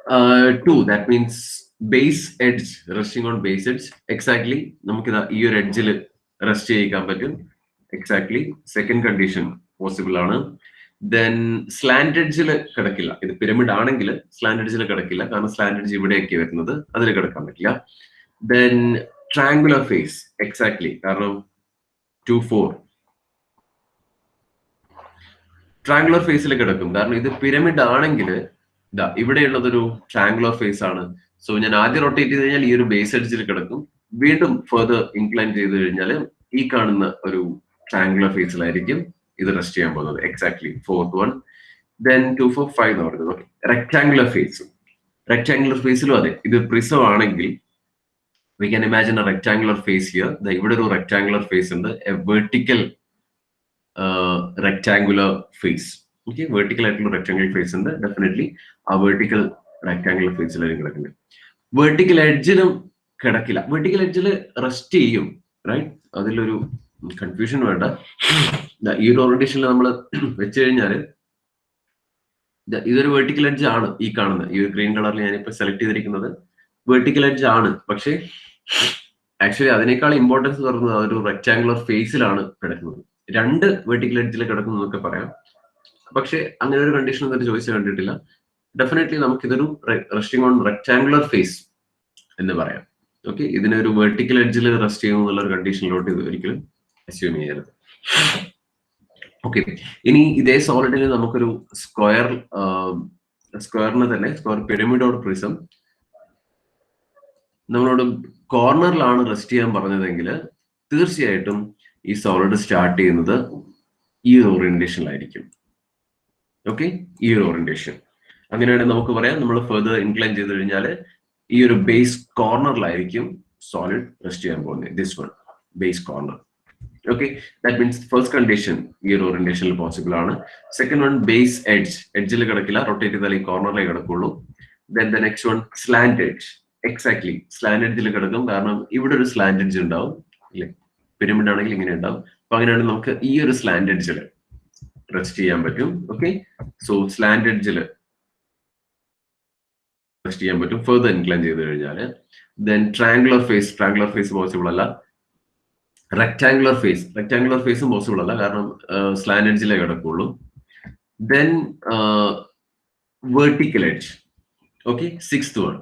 2, that means base edge, resting on base edge. Exactly, നമുക്കിതാ ഈ ഒരു എഡ്ജിൽ റെസ്റ്റ് ചെയ്യിക്കാൻ പറ്റും. എക്സാക്ട്ലി സെക്കൻഡ് കണ്ടീഷൻ പോസിബിൾ ആണ്. ദെൻ സ്ലാൻഡ് എഡ്ജിൽ കിടക്കില്ല. ഇത് പിരമിഡ് ആണെങ്കിൽ സ്ലാൻഡ് എഡ്ജിൽ കിടക്കില്ല, കാരണം സ്ലാൻഡ് എഡ്ജ് ഇവിടെയൊക്കെ വരുന്നത്, അതിൽ കിടക്കാൻ പറ്റില്ല. ദെൻ ട്രയാങ്കുലർ ഫേസ്, എക്സാക്ട്ലി, കാരണം 2, 4 ട്രയാങ്കുലർ ഫേസിൽ കിടക്കും, കാരണം ഇത് പിരമിഡ് ആണെങ്കിൽ ഇതാ ഇവിടെയുള്ളതൊരു ട്രയാങ്കുലർ ഫേസ് ആണ്. സോ ഞാൻ ആദ്യം റൊട്ടേറ്റ് ചെയ്ത് കഴിഞ്ഞാൽ ഈ ഒരു ബേസ് എഡ്ജിൽ കിടക്കും. വീണ്ടും ഫെർദർ ഇൻക്ലൈൻ ചെയ്ത് കഴിഞ്ഞാൽ ഈ കാണുന്ന ഒരു ട്രയാങ്കുലർ ഫേസിലായിരിക്കും ഇത് റെസ്റ്റ് ചെയ്യാൻ പോകുന്നത്. Exactly 4th one. ദെൻ 2, 4, 5 എന്ന് പറയുന്നത്. Okay, rectangular face. റെക്ടാങ്കുലർ ഫേസിലും അതെ, ഇത് പ്രിസം ആണെങ്കിൽ we can imagine a rectangular face here. ഇവിടെ ഒരു rectangular face ഉണ്ട്, a vertical rectangular face. Okay, vertical ആയിട്ടുള്ള rectangular face ഉണ്ട്. Definitely ആ vertical rectangular ഫേസിലായിരിക്കും കിടക്കുന്നത്. വെർട്ടിക്കൽ എഡ്ജിലും കിടക്കില്ല. വെർട്ടിക്കൽ എഡ്ജിൽ റെസ്റ്റ് ചെയ്യും, റൈറ്റ്? അതിലൊരു കൺഫ്യൂഷൻ വേണ്ട. ഈ ഒരു ഓറിയന്റേഷനിൽ നമ്മൾ വെച്ച് കഴിഞ്ഞാൽ ഇതൊരു വെർട്ടിക്കൽ എഡ്ജ് ആണ്. ഈ കാണുന്ന ഈ ഒരു ഗ്രീൻ കളറിൽ ഞാനിപ്പോ സെലക്ട് ചെയ്തിരിക്കുന്നത് വെർട്ടിക്കൽ എഡ്ജ് ആണ്. പക്ഷേ ആക്ച്വലി അതിനേക്കാൾ ഇമ്പോർട്ടൻസ് പറയുന്നത് ഒരു റെക്ടാങ്കുലർ ഫേസിലാണ് കിടക്കുന്നത്. 2 വെർട്ടിക്കൽ എഡ്ജിൽ കിടക്കുന്നു എന്നൊക്കെ പറയാം, പക്ഷെ അങ്ങനെ ഒരു കണ്ടീഷൻ ഒന്നും ചോദിച്ചു കണ്ടിട്ടില്ല. ഡെഫിനറ്റ്ലി നമുക്കിതൊരു റെസ്റ്റിംഗ് ഓൺ റെക്ടാങ്കുലർ ഫേസ് എന്ന് പറയാം. ഓക്കെ, ഇതിനൊരു വെർട്ടിക്കൽ എഡ്ജിൽ റെസ്റ്റ് ചെയ്യുന്നു എന്നുള്ള ഒരു കണ്ടീഷനിലോട്ട് ഇത് ഒരിക്കലും അസ്യൂം ചെയ്യരുത്. ഓക്കെ, ഇനി ഇതേ സോളിഡിന് നമുക്കൊരു സ്ക്വയറിന് തന്നെ സ്ക്വയർ പിരമിഡ് ഓർ പ്രിസം നമ്മളോട് കോർണറിലാണ് റെസ്റ്റ് ചെയ്യാൻ പറഞ്ഞതെങ്കിൽ തീർച്ചയായിട്ടും ഈ സോളിഡ് സ്റ്റാർട്ട് ചെയ്യുന്നത് ഈ ഒരു ഓറിയന്റേഷനിലായിരിക്കും. ഓക്കെ, ഈ ഒരു ഓറിയന്റേഷൻ. അങ്ങനെയാണെങ്കിൽ നമുക്ക് പറയാം, നമ്മൾ ഫെർദർ ഇൻക്ലൈൻ ചെയ്ത് കഴിഞ്ഞാൽ ഈ ഒരു ബേസ് കോർണറിലായിരിക്കും സോളിഡ് റെസ്റ്റ് ചെയ്യാൻ പോകുന്നത്. This one, base corner. Okay, that means first condition ഈ ഒരു ഓറിയന്റേഷനിൽ പോസിബിൾ ആണ്. സെക്കൻഡ് വൺ, ബേസ് എഡ്ജ്, എഡ്ജിൽ കിടക്കില്ല, റൊട്ടേറ്റ് ചെയ്താൽ ഈ കോർണറിലേ കിടക്കുള്ളൂ. Then the next one, slant edge. Exactly slant എഡ്ജിൽ കിടക്കും, കാരണം ഇവിടെ ഒരു സ്ലാൻഡ് എഡ്ജ് ഉണ്ടാവും, ഇല്ലേ? പിരമിഡ് ആണെങ്കിൽ ഇങ്ങനെ ഉണ്ടാവും. അപ്പൊ അങ്ങനെയാണെങ്കിൽ നമുക്ക് ഈ ഒരു സ്ലാൻഡ് എഡ്ജിൽ റെസ്റ്റ് ചെയ്യാൻ പറ്റും. ഓക്കെ, സോ സ്ലാൻഡ് എഡ്ജിൽ റെസ്റ്റ് ചെയ്യാൻ പറ്റും ഫെർദർ ഇൻക്ലൈൻ ചെയ്ത് കഴിഞ്ഞാൽ. ദെൻ ട്രയാങ്കുലർ ഫേസ് പോസിബിൾ അല്ല. റെക്ടാങ്കുലർ ഫേസും പോസിബിൾ അല്ല, കാരണം സ്ലാൻഡ് എഡ്ജിലേ കിടക്കുള്ളൂ. Then vertical edge. Okay, 6th one,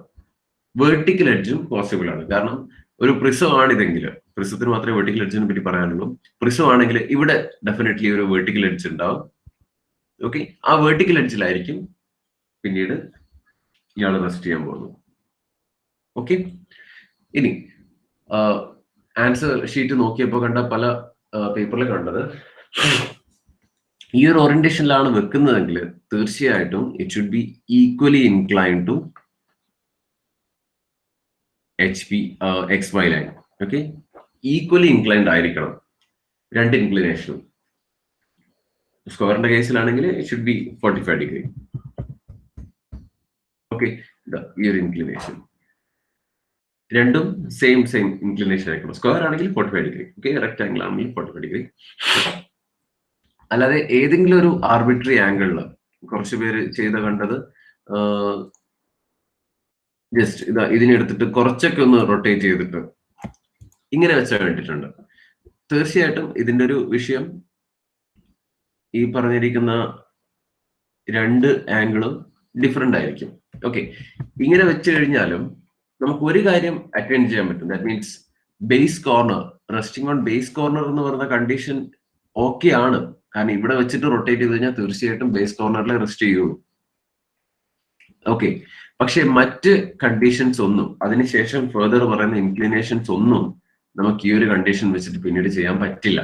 vertical എഡ്ജും പോസിബിൾ ആണ്. കാരണം ഒരു പ്രിസം ആണിതെങ്കിൽ, പ്രിസത്തിന് മാത്രമേ വെർട്ടിക്കൽ എഡ്ജിനെ പറ്റി പറയാനുള്ളൂ. പ്രിസം ആണെങ്കിൽ ഇവിടെ ഡെഫിനറ്റ്ലി ഒരു വെർട്ടിക്കൽ എഡ്ജ് ഉണ്ടാവും. ഓക്കെ, ആ വെർട്ടിക്കൽ എഡ്ജിലായിരിക്കും പിന്നീട് ഇയാൾ റെസ്റ്റ് ചെയ്യാൻ പോകുന്നു. ഓക്കെ, ഇനി ആൻസർ ഷീറ്റ് നോക്കിയപ്പോൾ കണ്ട പല പേപ്പറിൽ കണ്ടത് ഈ ഒരു ഓറിയന്റേഷനിലാണ് വെക്കുന്നതെങ്കിൽ തീർച്ചയായിട്ടും it should be equally incline to XY line. Okay, equally inclined ആയിരിക്കണം 2 ഇൻക്ലിനേഷനും. സ്ക്വയറിന്റെ കേസിലാണെങ്കിൽ it should be 45 degree. Okay, ഈ ഒരു ഇൻക്ലിനേഷൻ രണ്ടും സെയിം ഇൻക്ലിനേഷൻ ആയിരിക്കണം. സ്ക്വയർ ആണെങ്കിൽ 45 ഡിഗ്രി. ഓക്കെ, റെക്ടാംഗിൾ ആണെങ്കിൽ 45 ഡിഗ്രി. അല്ലാതെ ഏതെങ്കിലും ഒരു ആർബിട്രറി ആംഗിളിൽ കുറച്ച് പേര് ചെയ്ത കണ്ടത് ജസ്റ്റ് ഇതിനെടുത്തിട്ട് കുറച്ചൊക്കെ ഒന്ന് റൊട്ടേറ്റ് ചെയ്തിട്ട് ഇങ്ങനെ വെച്ചാൽ കണ്ടിട്ടുണ്ട്. തീർച്ചയായിട്ടും ഇതിന്റെ ഒരു വിഷയം ഈ പറഞ്ഞിരിക്കുന്ന 2 ആംഗിളും ഡിഫറെന്റ് ആയിരിക്കും. ഓക്കെ, ഇങ്ങനെ വെച്ച് കഴിഞ്ഞാലും നമുക്ക് ഒരു കാര്യം അറ്റൻഡ് ചെയ്യാൻ പറ്റും. That means base corner, resting on base corner എന്ന് പറയുന്ന കണ്ടീഷൻ ഓക്കെ ആണ്. കാരണം ഇവിടെ വെച്ചിട്ട് റൊട്ടേറ്റ് ചെയ്ത് കഴിഞ്ഞാൽ തീർച്ചയായിട്ടും ബേസ് കോർണറിൽ റെസ്റ്റ് ചെയ്യുള്ളൂ. ഓക്കെ, പക്ഷെ മറ്റ് കണ്ടീഷൻസ് ഒന്നും, അതിനുശേഷം ഫെർദർ പറയുന്ന ഇൻക്ലിനേഷൻസ് ഒന്നും നമുക്ക് ഈ ഒരു കണ്ടീഷൻ വെച്ചിട്ട് പിന്നീട് ചെയ്യാൻ പറ്റില്ല.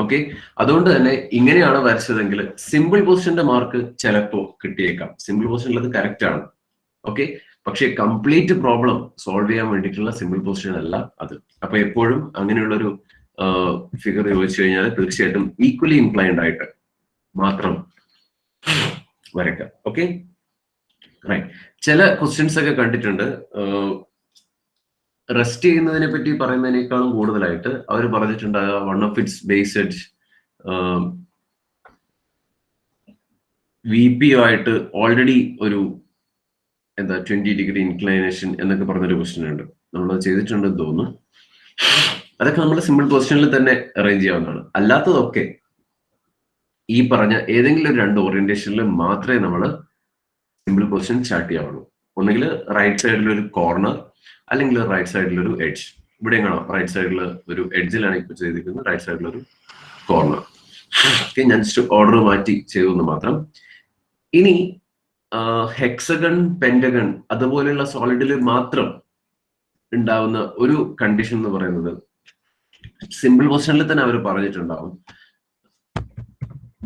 ഓക്കെ, അതുകൊണ്ട് തന്നെ ഇങ്ങനെയാണ് വരച്ചതെങ്കിൽ സിമ്പിൾ പൊസിഷന്റെ മാർക്ക് ചിലപ്പോ കിട്ടിയേക്കാം. സിമ്പിൾ പൊസിഷനിൽ അത് കറക്റ്റ് ആണ്. ഓക്കെ, പക്ഷെ കംപ്ലീറ്റ് പ്രോബ്ലം സോൾവ് ചെയ്യാൻ വേണ്ടിയിട്ടുള്ള സിമ്പിൾ പൊസിഷൻ അല്ല അത്. അപ്പൊ എപ്പോഴും അങ്ങനെയുള്ളൊരു ഫിഗർ ചോദിച്ചു കഴിഞ്ഞാൽ തീർച്ചയായിട്ടും ഈക്വലി ഇൻക്ലൈൻഡ് ആയിട്ട് മാത്രം വരയ്ക്കാം. Okay, right. ചില ക്വസ്റ്റ്യൻസ് ഒക്കെ കണ്ടിട്ടുണ്ട് റെസ്റ്റ് ചെയ്യുന്നതിനെ പറ്റി പറയുന്നതിനേക്കാളും കൂടുതലായിട്ട് അവർ പറഞ്ഞിട്ടുണ്ട് one of its base edge VP ആയിട്ട് ഓൾറെഡി ഒരു എന്താ 20 ഡിഗ്രി ഇൻക്ലൈനേഷൻ എന്നൊക്കെ പറഞ്ഞൊരു ക്വസ്റ്റ്യൻ ഉണ്ട്. നമ്മളത് ചെയ്തിട്ടുണ്ടെന്ന് തോന്നുന്നു. അതൊക്കെ നമ്മൾ സിമ്പിൾ പൊസിഷനിൽ തന്നെ അറേഞ്ച് ചെയ്യാവുന്നതാണ്. അല്ലാത്തതൊക്കെ ഈ പറഞ്ഞ ഏതെങ്കിലും ഒരു 2 ഓറിയന്റേഷനിൽ മാത്രമേ നമ്മൾ സിമ്പിൾ പൊസിഷൻ സ്റ്റാർട്ട് ചെയ്യാവുള്ളൂ. ഒന്നുകിൽ റൈറ്റ് സൈഡിൽ ഒരു കോർണർ, അല്ലെങ്കിൽ റൈറ്റ് സൈഡിൽ ഒരു എഡ്ജ്. ഇവിടെ കാണാം, റൈറ്റ് സൈഡിൽ ഒരു എഡ്ജിലാണ് ഇപ്പോൾ ചെയ്തിരിക്കുന്നത്, റൈറ്റ് സൈഡിൽ ഒരു കോർണർ. ഞാൻ ജസ്റ്റ് ഓർഡർ മാറ്റി ചെയ്തു മാത്രം. ഇനി ഹെക്സഗൺ, പെന്റഗൺ അതുപോലെയുള്ള സോളിഡിൽ മാത്രം ഉണ്ടാവുന്ന ഒരു കണ്ടീഷൻ എന്ന് പറയുന്നത്, സിമ്പിൾ പൊസിഷനിൽ തന്നെ അവർ പറഞ്ഞിട്ടുണ്ടാവും,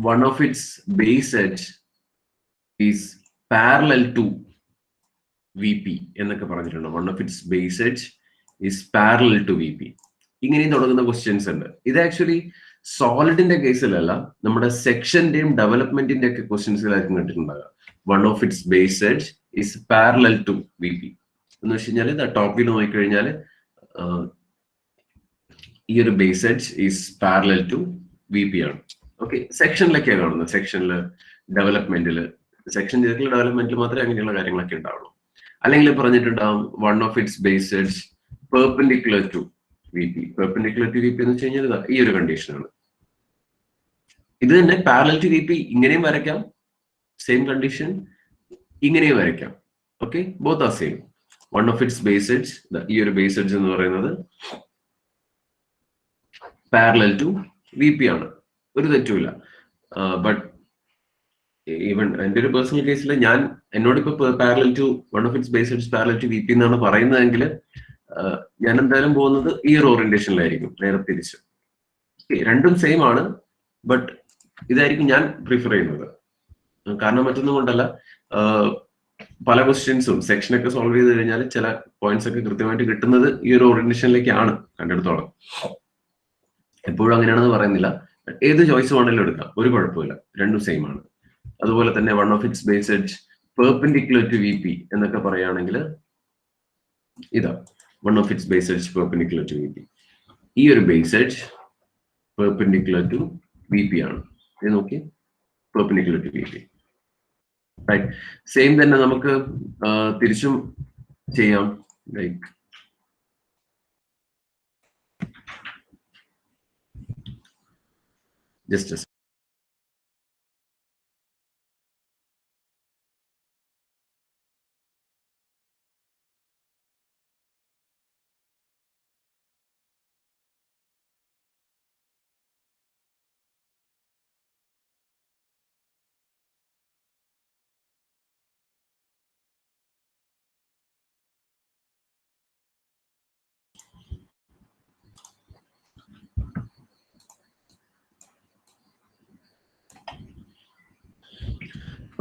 one of its base edge is parallel to VP എന്നൊക്കെ പറഞ്ഞിട്ടുണ്ട്. one of its base edge is parallel to VP. ഇങ്ങനെയും തുടങ്ങുന്ന ക്വസ്റ്റ്യൻസ് ഉണ്ട്. ഇത് ആക്ച്വലി സോളിഡിന്റെ കേസിലല്ല, നമ്മുടെ സെക്ഷന്റെയും ഡെവലപ്മെന്റിന്റെ ഒക്കെ ക്വസ്റ്റ്യൻസിലായിരിക്കും കണ്ടിട്ടുണ്ടാകുക. one of its base edge is parallel to VP എന്ന് വെച്ച് കഴിഞ്ഞാൽ ടോപ്പ് വ്യൂ നോക്കിക്കഴിഞ്ഞാൽ ഈ ഒരു base edge is parallel to VP ആണ്. ഓക്കെ, സെക്ഷനിലൊക്കെയാണ് കാണുന്നത്. സെക്ഷനിൽ, ഡെവലപ്മെന്റില്, സെക്ഷൻ ചെയ്തിട്ടുള്ള ഡെവലപ്മെന്റിൽ മാത്രമേ അങ്ങനെയുള്ള കാര്യങ്ങളൊക്കെ ഉണ്ടാവുള്ളൂ. അല്ലെങ്കിൽ പറഞ്ഞിട്ടുണ്ടാവും one of its base edge perpendicular to VP. Perpendicular to VP എന്ന് വെച്ച് കഴിഞ്ഞാൽ ഈ ഒരു കണ്ടീഷനാണ്. ഇത് തന്നെ പാരലൽ ടു VP ഇങ്ങനെയും വരയ്ക്കാം, സെയിം കണ്ടീഷൻ ഇങ്ങനെയും വരയ്ക്കാം. Okay, both are same. One of its base edge, ഈ ഒരു ബേസ് എഡ്ജ് എന്ന് പറയുന്നത് പാരലൽ ടു VP ആണ്, ഒരു തെറ്റുമില്ല. ബട്ട് ഈവൻ എൻ്റെ ഒരു പേഴ്സണൽ കേസിൽ എന്നോട് ഇപ്പൊ parallel to one of its base edge parallel to VP എന്നാണ് പറയുന്നതെങ്കിൽ ഞാൻ എന്തായാലും പോകുന്നത് ഈ ഒരു ഓറിയന്റേഷനിലായിരിക്കും, നേരെ തിരിച്ച്. രണ്ടും സെയിം ആണ്, ബട്ട് ഇതായിരിക്കും ഞാൻ പ്രിഫർ ചെയ്യുന്നത്. കാരണം മറ്റൊന്നും കൊണ്ടല്ല, പല ക്വസ്റ്റ്യൻസും സെക്ഷനൊക്കെ സോൾവ് ചെയ്ത് കഴിഞ്ഞാൽ ചില പോയിന്റ്സ് ഒക്കെ കൃത്യമായിട്ട് കിട്ടുന്നത് ഈ ഒരു ഓറിയന്റേഷനിലേക്കാണ് കണ്ടെടുത്തോളം. എപ്പോഴും അങ്ങനെയാണെന്ന് പറയുന്നില്ല. ഏത് ചോയ്സ് വേണമെങ്കിലും എടുക്കാം, ഒരു കുഴപ്പമില്ല, രണ്ടും സെയിം ആണ്. അതുപോലെ തന്നെ one of its base edge perpendicular to VP എന്നൊക്കെ പറയുകയാണെങ്കിൽ ഇതാ one of its base edge perpendicular to VP. ഈ ഒരു base edge perpendicular to VP ആണ്. ഇത് നോക്കി, perpendicular to VP. Right, same തന്നെ നമുക്ക് തിരിച്ചും ചെയ്യാം. ലൈക്ക് just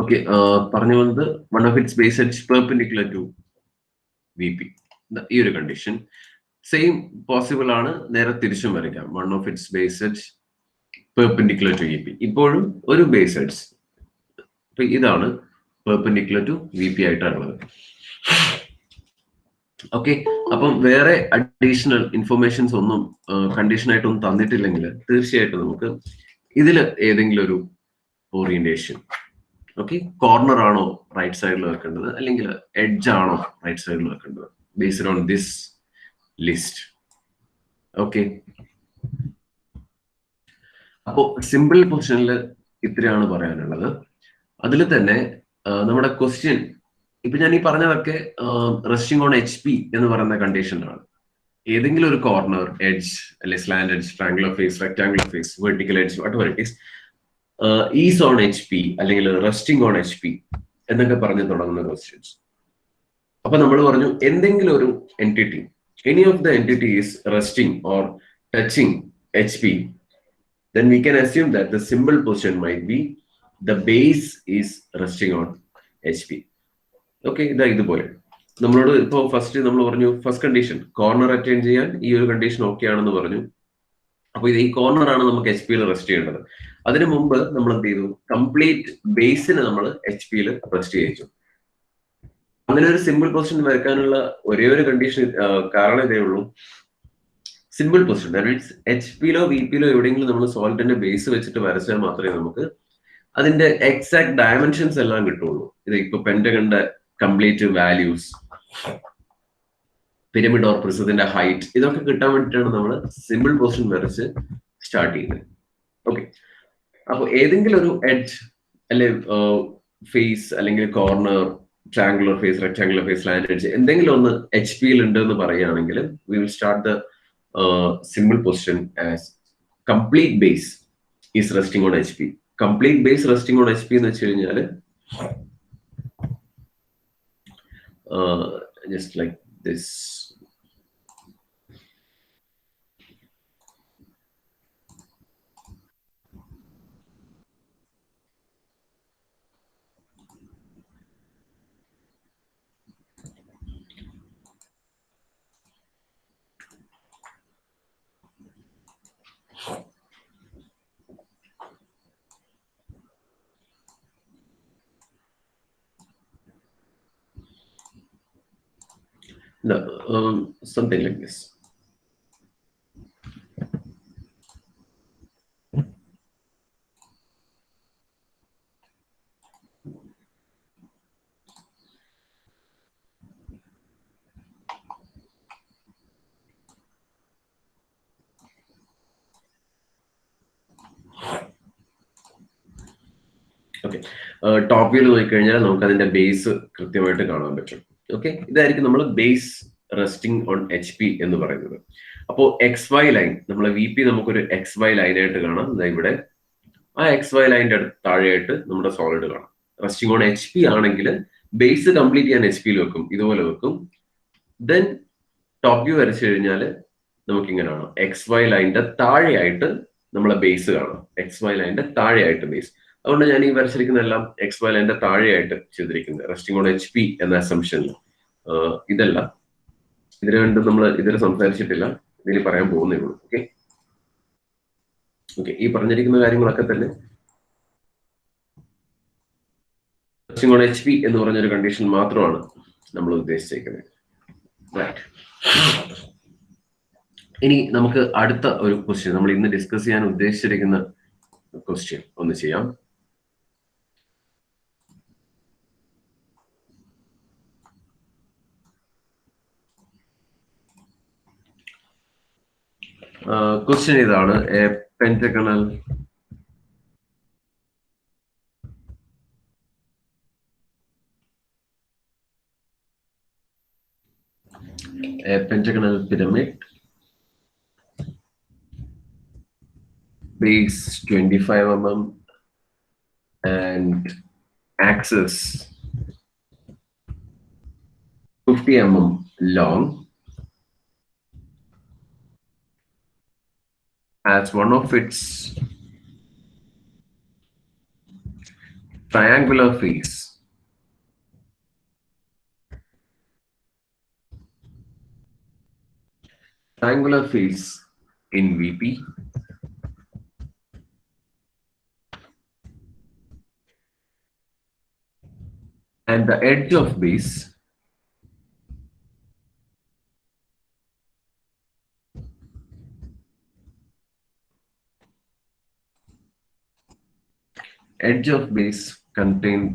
ഓക്കെ, പറഞ്ഞു വന്നത് one of its base edge perpendicular to VP, ഈ ഒരു കണ്ടീഷൻ സെയിം പോസിബിൾ ആണ്. നേരെ തിരിച്ചും വരയ്ക്കാം, one of its base edge perpendicular to VP. ഇപ്പോഴും ഒരു ബേസ് എഡ്ജ്, ഇതാണ് പെർപെൻഡിക്കുലർ ടു VP ആയിട്ടുള്ളത്. ഓക്കെ, അപ്പം വേറെ അഡീഷണൽ ഇൻഫർമേഷൻസ് ഒന്നും കണ്ടീഷനായിട്ടൊന്നും തന്നിട്ടില്ലെങ്കിൽ തീർച്ചയായിട്ടും നമുക്ക് ഇതിൽ ഏതെങ്കിലും ഒരു ഓറിയന്റേഷൻ, ഓക്കെ, കോർണർ ആണോ റൈറ്റ് സൈഡിൽ വെക്കേണ്ടത്, അല്ലെങ്കിൽ എഡ്ജ് ആണോ റൈറ്റ് സൈഡിൽ വെക്കേണ്ടത്, based on this list. Okay, അപ്പോ സിമ്പിൾ പൊസിഷനിൽ ഇത്രയാണ് പറയാനുള്ളത്. അതിൽ തന്നെ നമ്മുടെ ക്വസ്റ്റ്യൻ ഇപ്പൊ ഞാൻ ഈ പറഞ്ഞതൊക്കെ റെസ്റ്റിംഗ് ഓൺ HP എന്ന് പറയുന്ന കണ്ടീഷനാണ്. ഏതെങ്കിലും ഒരു കോർണർ, എഡ്ജ്, അല്ലെങ്കിൽ slant edge, triangular face, rectangular face, vertical edge, whatever it is, is on HP അല്ലെങ്കിൽ റെസ്റ്റിംഗ് ഓൺ HP എന്നൊക്കെ പറഞ്ഞ് തുടങ്ങുന്ന ക്വസ്റ്റ്യൻസ്. അപ്പൊ നമ്മൾ പറഞ്ഞു എന്തെങ്കിലും ഒരു entity, any of the entity is resting or touching HP, then we can assume that the symbol position might be the base is resting on HP. Okay, ഇതുപോലെ നമ്മളോട് ഇപ്പോ ഫസ്റ്റ് നമ്മൾ പറഞ്ഞു, ഫസ്റ്റ് കണ്ടീഷൻ കോർണർ അറ്റൈൻ ചെയ്യാൻ ഈ ഒരു condition okay ആണെന്ന് പറഞ്ഞു. അപ്പൊ ഇത് ഈ കോർണർ ആണ് നമുക്ക് HP-യിൽ റെസ്റ്റ് ചെയ്യേണ്ടത്. അതിനു മുമ്പ് നമ്മൾ എന്ത് ചെയ്തു, കംപ്ലീറ്റ് ബേസിന് നമ്മൾ HP-യിൽ റെസ്റ്റ് ചെയ്യിച്ചു. അങ്ങനെ ഒരു സിമ്പിൾ പൊസിഷൻ വരയ്ക്കാനുള്ള ഒരേ ഒരു കണ്ടീഷൻ കാരണം ഇതേ ഉള്ളൂ, സിമ്പിൾ പൊസിഷൻ. ദാറ്റ് മീൻസ് HP-ലോ VP-ലോ എവിടെയെങ്കിലും നമ്മൾ സോളിഡിന്റെ ബേസ് വെച്ചിട്ട് വരച്ചാൽ മാത്രമേ നമുക്ക് അതിന്റെ എക്സാക്ട് ഡയമെൻഷൻസ് എല്ലാം കിട്ടുള്ളൂ. ഇത് ഇപ്പൊ പെന്റഗണിന്റെ കംപ്ലീറ്റ് വാല്യൂസ്, പിരമിഡ് ഓർ പ്രിസത്തിന്റെ ഹൈറ്റ്, ഇതൊക്കെ കിട്ടാൻ വേണ്ടിയിട്ടാണ് നമ്മൾ സിമ്പിൾ പൊസിഷൻ വരച്ച് സ്റ്റാർട്ട് ചെയ്യുന്നത്. ഓക്കെ, അപ്പൊ ഏതെങ്കിലും ഒരു എഡ്ജ് അല്ലെ ഫേസ് അല്ലെങ്കിൽ corner, triangular face, rectangular face, line edge എന്തെങ്കിലും ഒന്ന് എച്ച് പിയിൽ ഉണ്ട് എന്ന് പറയുകയാണെങ്കിൽ we will start the simple position as complete base is resting on H P. Complete base resting on H P എന്ന് വെച്ച് കഴിഞ്ഞാൽ just like this. No, something like this. Okay, top വ്യൂല് നോക്കിക്കഴിഞ്ഞാൽ നമുക്ക് അതിന്റെ ബേസ് കൃത്യമായിട്ട് കാണാൻ പറ്റും. ഓക്കെ, ഇതായിരിക്കും നമ്മൾ base resting on H P എന്ന് പറയുന്നത്. അപ്പോൾ എക്സ് വൈ ലൈൻ, നമ്മളെ വി പി നമുക്കൊരു എക്സ് വൈ ലൈനായിട്ട് കാണാം. ഇവിടെ ആ എക്സ് വൈ ലൈൻ്റെ താഴെയായിട്ട് നമ്മുടെ സോളിഡ് കാണാം. റെസ്റ്റിംഗ് ഓൺ എച്ച് പി ആണെങ്കിൽ ബേസ് കംപ്ലീറ്റ് ചെയ്യാൻ എച്ച് പിയിൽ വെക്കും, ഇതുപോലെ വെക്കും. ദെൻ ടോപ്പ് വ്യൂ വരച്ചു കഴിഞ്ഞാൽ നമുക്കിങ്ങനെ കാണാം, എക്സ് വൈ ലൈൻ്റെ താഴെയായിട്ട് നമ്മളെ ബേസ് കാണാം. എക്സ് വൈ ലൈൻ്റെ താഴെയായിട്ട് ബേസ്. അതുകൊണ്ട് ഞാൻ ഈ വരച്ചിരിക്കുന്നതെല്ലാം എക്സ് വൈ ലൈൻ്റെ താഴെയായിട്ട് ചെയ്തിരിക്കുന്നത് റെസ്റ്റിംഗ് ഓൺ എച്ച് പി എന്ന അസംഷനിൽ. ഇതല്ല, ഇതിനു വേണ്ടി നമ്മൾ ഇതുവരെ സംസാരിച്ചിട്ടില്ല, ഇതിന് പറയാൻ പോകുന്നേ ഉള്ളൂ. ഓക്കെ ഓക്കെ, ഈ പറഞ്ഞിരിക്കുന്ന കാര്യങ്ങളൊക്കെ തന്നെ റെസ്റ്റിംഗ് ഓൺ എച്ച് പി എന്ന് പറഞ്ഞൊരു കണ്ടീഷൻ മാത്രമാണ് നമ്മൾ ഉദ്ദേശിച്ചിരിക്കുന്നത്. റൈറ്റ്, ഇനി നമുക്ക് അടുത്ത ഒരു ക്വസ്റ്റ്യൻ, നമ്മൾ ഇന്ന് ഡിസ്കസ് ചെയ്യാൻ ഉദ്ദേശിച്ചിരിക്കുന്ന ക്വസ്റ്റ്യൻ ഒന്ന് ചെയ്യാം. ക്വസ്റ്റ്യൻ ഇതാണ്, A pentagonal pyramid, base 25 mm and axis 50 mm long, as one of its triangular face in VP and the edge of base contained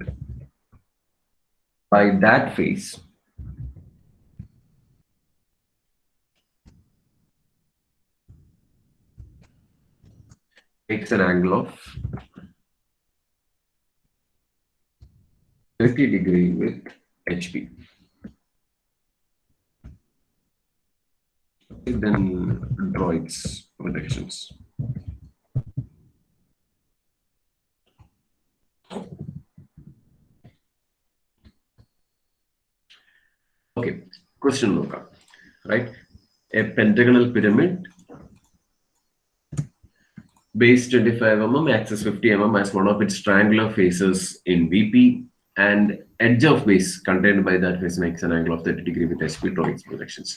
by that face makes an angle of 30 degree with HP. Then draw its projections. Okay, question നോക്കാം. Right, a pentagonal pyramid, base 25 mm, axis 50 mm as one of its triangular faces in VP, and edge of base contained by that face makes an angle of 30 degree with HP. Draw its projections.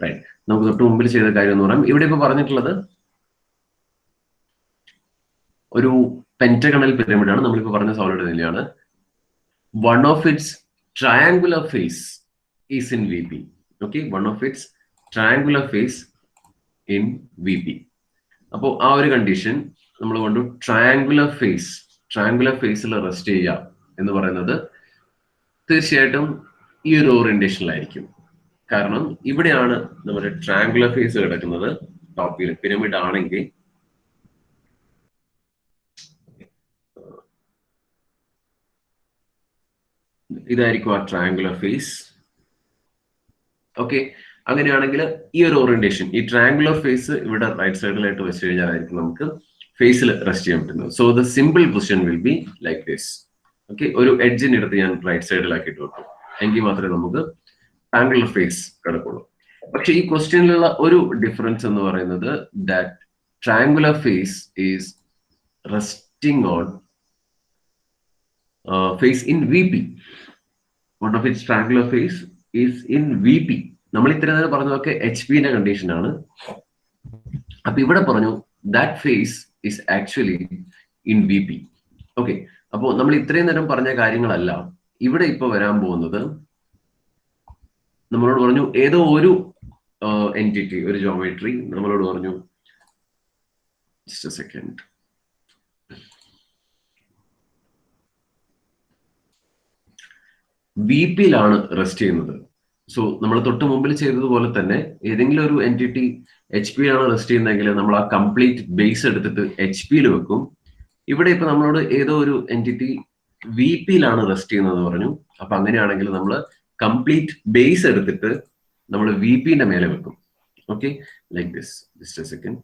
Right, നമുക്ക് തൊട്ട് മുമ്പിൽ ചെയ്ത കാര്യം എന്ന് പറയാം. ഇവിടെ ഇപ്പൊ പറഞ്ഞിട്ടുള്ളത് ഒരു പെന്റഗണൽ പിരമിഡ് ആണ്. നമ്മളിപ്പോ പറഞ്ഞ സോളിഡ് തന്നെയാണ്. One of it's triangular face is in VP. Okay, one of its triangular face in VP. അപ്പോൾ ആ ഒരു കണ്ടീഷൻ നമ്മൾ കൊണ്ട് ട്രയാങ്കുലർ ഫേസിൽ റെസ്റ്റ് ചെയ്യുക എന്ന് പറയുന്നത് തീർച്ചയായിട്ടും ഈ ഒരു ഓറിയന്റേഷനിലായിരിക്കും. കാരണം ഇവിടെയാണ് നമ്മുടെ ട്രയാങ്കുലർ ഫേസ് കിടക്കുന്നത്. ടോപ്പിൽ പിരമിഡ് ആണെങ്കിൽ ഇതായിരിക്കും ആ ട്രയാങ്കുലർ ഫേസ്. ഓക്കെ, അങ്ങനെയാണെങ്കിൽ ഈ ഒരു ഓറിയന്റേഷൻ, ഈ ട്രയാങ്കുലർ ഫേസ് ഇവിടെ റൈറ്റ് സൈഡിലായിട്ട് വെച്ച് കഴിഞ്ഞാലായിരിക്കും നമുക്ക് ഫേസിൽ റെസ്റ്റ് ചെയ്യാൻ പറ്റുന്നത്. So the simple position will be like this. Okay, ഒരു എഡ്ജിന് എടുത്ത് ഞാൻ റൈറ്റ് സൈഡിലാക്കിയിട്ട് വെക്കും, എങ്കിൽ മാത്രമേ നമുക്ക് ട്രയാങ്കുലർ ഫേസ് കിടക്കുള്ളൂ. പക്ഷെ ഈ ക്വസ്റ്റ്യനിലുള്ള ഒരു ഡിഫറൻസ് എന്ന് പറയുന്നത് that triangular face is resting on face in VP. One of its triangular face is in VP. നമ്മൾ ഇത്ര നേരം പറഞ്ഞതൊക്കെ HP-ന്റെ കണ്ടീഷൻ ആണ്. അപ്പൊ ഇവിടെ പറഞ്ഞു that face is actually in VP. Okay, അപ്പോ നമ്മൾ ഇത്രയും നേരം പറഞ്ഞ കാര്യങ്ങളല്ല ഇവിടെ ഇപ്പൊ വരാൻ പോകുന്നത്. നമ്മളോട് പറഞ്ഞു ഏതോ ഒരു എൻറ്റിറ്റി, ഒരു ജോമെട്രി നമ്മളോട് പറഞ്ഞു, ജസ്റ്റ് എ സെക്കൻഡ്, VP-യിലാണ് റെസ്റ്റ് ചെയ്യുന്നത്. സോ നമ്മൾ തൊട്ട് മുമ്പിൽ ചെയ്തതുപോലെ തന്നെ ഏതെങ്കിലും ഒരു എൻറ്റിറ്റി HP-യിലാണ് റെസ്റ്റ് ചെയ്യുന്നതെങ്കിൽ നമ്മൾ ആ കംപ്ലീറ്റ് ബേസ് എടുത്തിട്ട് HP-യിൽ വെക്കും. ഇവിടെ ഇപ്പൊ നമ്മളോട് ഏതോ ഒരു എൻറ്റിറ്റി VP-യിലാണ് റെസ്റ്റ് ചെയ്യുന്നത് പറഞ്ഞു. അപ്പൊ അങ്ങനെയാണെങ്കിൽ നമ്മൾ കംപ്ലീറ്റ് ബേസ് എടുത്തിട്ട് നമ്മൾ VP-ന്റെ മേലെ വെക്കും. Okay, like this. Just A second.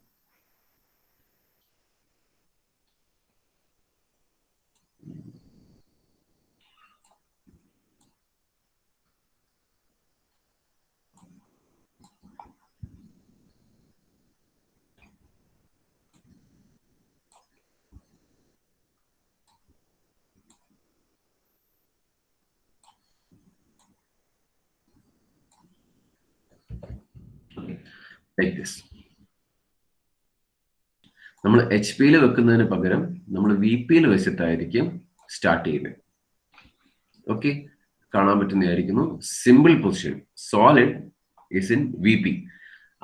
Like this. നമ്മൾ HP-യിൽ വെക്കുന്നതിന് പകരം നമ്മൾ VP-യിൽ വെച്ചിട്ടായിരിക്കും സ്റ്റാർട്ട് ചെയ്യുന്നത്. ഓക്കെ, കാണാൻ പറ്റുന്നതായിരിക്കുന്നു. Simple position, solid is in VP.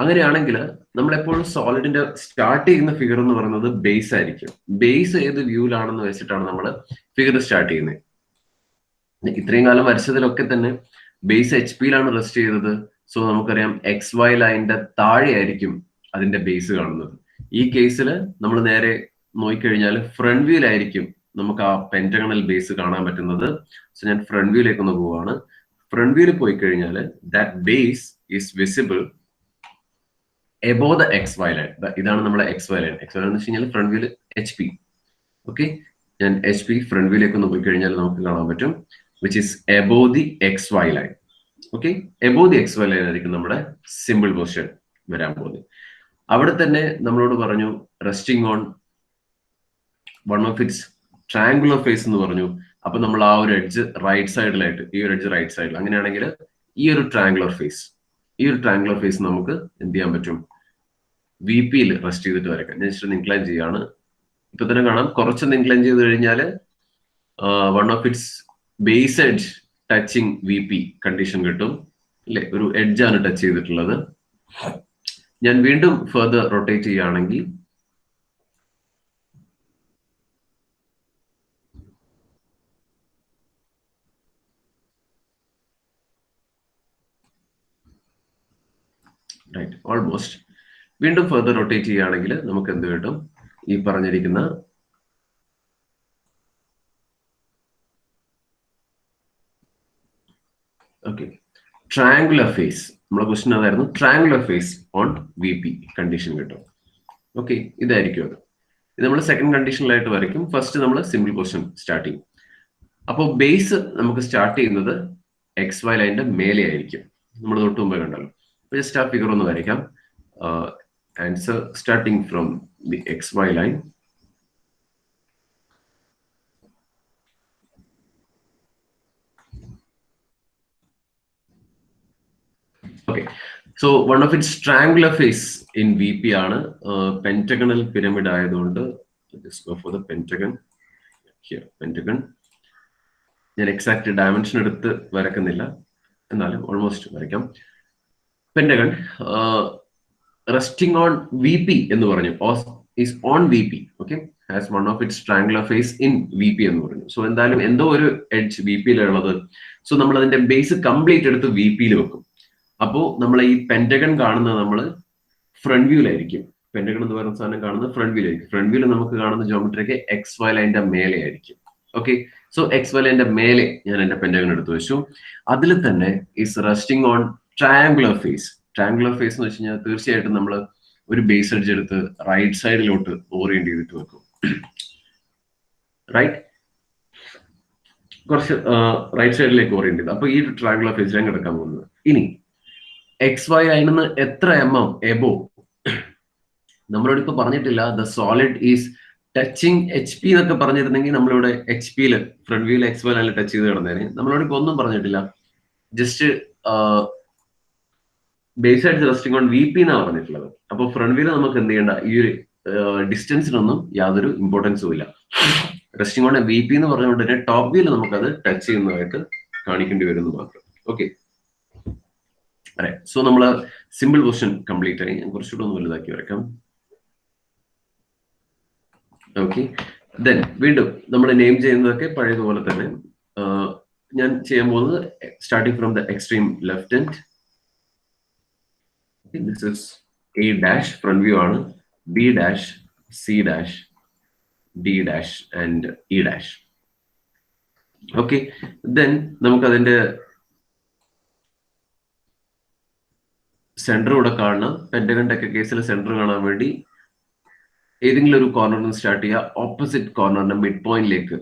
അങ്ങനെയാണെങ്കിൽ നമ്മൾ എപ്പോഴും സോളിഡിന്റെ സ്റ്റാർട്ട് ചെയ്യുന്ന ഫിഗർ എന്ന് പറയുന്നത് ബേസ് ആയിരിക്കും. ബേസ് ഏത് വ്യൂവിലാണെന്ന് വെച്ചിട്ടാണ് നമ്മൾ ഫിഗർ സ്റ്റാർട്ട് ചെയ്യുന്നത്. ഇത്രയും കാലം വരച്ചതിലൊക്കെ തന്നെ ബേസ് HP-യിലാണ് റെസ്റ്റ് ചെയ്തത്. സോ നമുക്കറിയാം XY ലൈനിന്റെ താഴെയായിരിക്കും അതിന്റെ ബേസ് കാണുന്നത്. ഈ കേസിൽ നമ്മൾ നേരെ നോക്കിക്കഴിഞ്ഞാൽ ഫ്രണ്ട് വ്യൂയിലായിരിക്കും നമുക്ക് ആ പെന്റഗണൽ ബേസ് കാണാൻ പറ്റുന്നത്. സോ ഞാൻ ഫ്രണ്ട് വ്യൂയിലേക്ക് ഒന്ന് പോവാണ്. ഫ്രണ്ട് വ്യൂയിൽ പോയി കഴിഞ്ഞാൽ that base is visible above the XY line. ഇതാണ് നമ്മുടെ XY ലൈൻ. XY ലൈൻ എന്ന് വെച്ച് കഴിഞ്ഞാൽ ഫ്രണ്ട് വ്യൂയിൽ HP. ഓക്കെ, ഞാൻ HP ഫ്രണ്ട് വ്യൂയിലേക്ക് ഒന്ന് പോയി കഴിഞ്ഞാൽ നമുക്ക് കാണാൻ പറ്റും which is above the XY line. Okay, above the XY line ആയിരിക്കും നമ്മുടെ സിമ്പിൾ പൊസിഷൻ വരാൻ പോകുന്നത്. അവിടെ തന്നെ നമ്മളോട് പറഞ്ഞു resting on one of its triangular face എന്ന് പറഞ്ഞു. അപ്പൊ നമ്മൾ ആ ഒരു എഡ്ജ് റൈറ്റ് സൈഡിലായിട്ട്, ഈ ഒരു എഡ്ജ് റൈറ്റ് സൈഡിൽ, അങ്ങനെയാണെങ്കിൽ ഈ ഒരു ട്രയാങ്കുലർ ഫേസ് നമുക്ക് എന്ത് ചെയ്യാൻ പറ്റും, VP-യിൽ റെസ്റ്റ് ചെയ്തിട്ട് വരയ്ക്കാം. ഞാൻ ജസ്റ്റ് ഇൻക്ലൈൻ ചെയ്യാണ്. ഇപ്പൊ തന്നെ കാണാം, കുറച്ചൊന്ന് ഇൻക്ലൈൻ ചെയ്ത് കഴിഞ്ഞാൽ one of its base edge touching VP condition കിട്ടും അല്ലെ. ഒരു എഡ്ജാണ് ടച്ച് ചെയ്തിട്ടുള്ളത്. ഞാൻ വീണ്ടും ഫർദർ റൊട്ടേറ്റ് ചെയ്യുകയാണെങ്കിൽ റൈറ്റ്, ഓൾമോസ്റ്റ്. വീണ്ടും ഫർദർ റൊട്ടേറ്റ് ചെയ്യുകയാണെങ്കിൽ നമുക്ക് എന്ത് കിട്ടും, ഈ പറഞ്ഞിരിക്കുന്ന ഓക്കെ ട്രയാങ്കുലർ ഫേസ്. നമ്മുടെ ക്വസ്റ്റ്യൻ അതായിരുന്നു, triangular face on VP condition കിട്ടും. ഓക്കെ, ഇതായിരിക്കും അത്. ഇത് നമ്മൾ സെക്കൻഡ് കണ്ടീഷനിലായിട്ട് വരയ്ക്കും. ഫസ്റ്റ് നമ്മൾ സിമ്പിൾ ക്വസ്റ്റ്യൻ സ്റ്റാർട്ട് ചെയ്യും. അപ്പോൾ ബേസ് നമുക്ക് സ്റ്റാർട്ട് ചെയ്യുന്നത് XY ലൈനിന്റെ മേലെ ആയിരിക്കും. നമ്മൾ തൊട്ട് മുമ്പേ കണ്ടല്ലോ. ജസ്റ്റ് ആ ഫിഗർ ഒന്ന് വരയ്ക്കാം. Answer starting from the XY line. Okay, so one of its triangular face in VP ആണ്. Pentagonal pyramid ആയതുകൊണ്ട് just go for the pentagon here. Pentagon. ഞാൻ എക്സാക്ട് ഡയമെൻഷൻ എടുത്ത് വരക്കുന്നില്ല, എന്നാലും ഓൾമോസ്റ്റ് വരയ്ക്കാം. പെന്റഗൺ റെസ്റ്റിംഗ് ഓൺ VP എന്ന് പറഞ്ഞു, is on VP. Okay, has one of its triangular face in VP എന്ന് പറഞ്ഞു. സോ എന്തായാലും എന്തോ ഒരു എഡ്ജ് VP-യിലുള്ളത്. സോ നമ്മൾ അതിന്റെ ബേസ് കംപ്ലീറ്റ് എടുത്ത് VP-യിൽ വെക്കും. അപ്പോൾ നമ്മൾ ഈ പെന്റഗൺ കാണുന്നത് നമ്മൾ ഫ്രണ്ട് വ്യൂലായിരിക്കും. പെന്റഗൺ എന്ന് പറയുന്ന സാധനം കാണുന്നത് ഫ്രണ്ട് വ്യൂലായിരിക്കും. ഫ്രണ്ട് വ്യൂല് നമുക്ക് കാണുന്ന ജോമെട്രിയൊക്കെ XY ലൈൻ്റെ മേലെ ആയിരിക്കും. ഓക്കെ, സോ XY ലൈൻ്റെ മേലെ ഞാൻ എന്റെ പെന്റഗൺ എടുത്തു വെച്ചു. അതിൽ തന്നെ is resting on triangular face. Triangular face എന്ന് വെച്ച് കഴിഞ്ഞാൽ തീർച്ചയായിട്ടും നമ്മൾ ഒരു ബേസ് എഡ്ജ് എടുത്ത് റൈറ്റ് സൈഡിലോട്ട് ഓറിയന്റ് ചെയ്തിട്ട് വെക്കും. റൈറ്റ്, കുറച്ച് റൈറ്റ് സൈഡിലേക്ക് ഓറിയന്റ് ചെയ്ത്. അപ്പൊ ഈ ട്രയാങ്കുലർ ഫേസിലാണ് കിടക്കാൻ പോകുന്നത്. ഇനി XY ലൈനിൽ നിന്ന് എത്ര mm എബോ നമ്മളോട് ഇപ്പൊ പറഞ്ഞിട്ടില്ല. The solid is touching HP എന്നൊക്കെ പറഞ്ഞിരുന്നെങ്കിൽ നമ്മളിവിടെ HP-യില് ഫ്രണ്ട് വ്യൂല് XY ലൈനിൽ ടച്ച് ചെയ്ത് കിടന്നേനെ. നമ്മളോട് ഇപ്പൊ ഒന്നും പറഞ്ഞിട്ടില്ല. ജസ്റ്റ് ബേസ് ആയിട്ട് റെസ്റ്റിംഗ് ഓൺ VP എന്നാണ് പറഞ്ഞിട്ടുള്ളത്. അപ്പൊ ഫ്രണ്ട് വ്യൂല് നമുക്ക് എന്ത് ചെയ്യേണ്ട, ഈ ഒരു ഡിസ്റ്റൻസിനൊന്നും യാതൊരു ഇമ്പോർട്ടൻസും ഇല്ല. റെസ്റ്റിംഗ് ഓൺ VP എന്ന് പറഞ്ഞുകൊണ്ട് തന്നെ ടോപ്പ് വ്യൂല് നമുക്കത് ടച്ച് ചെയ്യുന്നതായിട്ട് കാണിക്കേണ്ടി വരുന്നു മാത്രം. ഓക്കെ, അതെ. സോ നമ്മള് സിമ്പിൾ പൊസിഷൻ കംപ്ലീറ്റ് ആയി. ഞാൻ കുറച്ചുകൂടെ ഒന്ന് വലുതാക്കി വരയ്ക്കാം. ഓക്കെ, ദെൻ വീണ്ടും നമ്മൾ നെയിം ചെയ്യുന്നതൊക്കെ പഴയതുപോലെ തന്നെ ഞാൻ ചെയ്യാൻ പോകുന്നത് starting from the extreme left hand. This is A' front view ആണ്, B', C', D' and E'. Okay, then നമുക്ക് അതിന്റെ സെന്റർ കൂടെ കാണണം. പെന്റഗണിന്റെ ഒക്കെ കേസിൽ സെന്റർ കാണാൻ വേണ്ടി ഏതെങ്കിലും ഒരു കോർണറിൽ നിന്ന് സ്റ്റാർട്ട് ചെയ്യുക. ഓപ്പോസിറ്റ് കോർണറിന്റെ മിഡ് പോയിന്റിലേക്ക്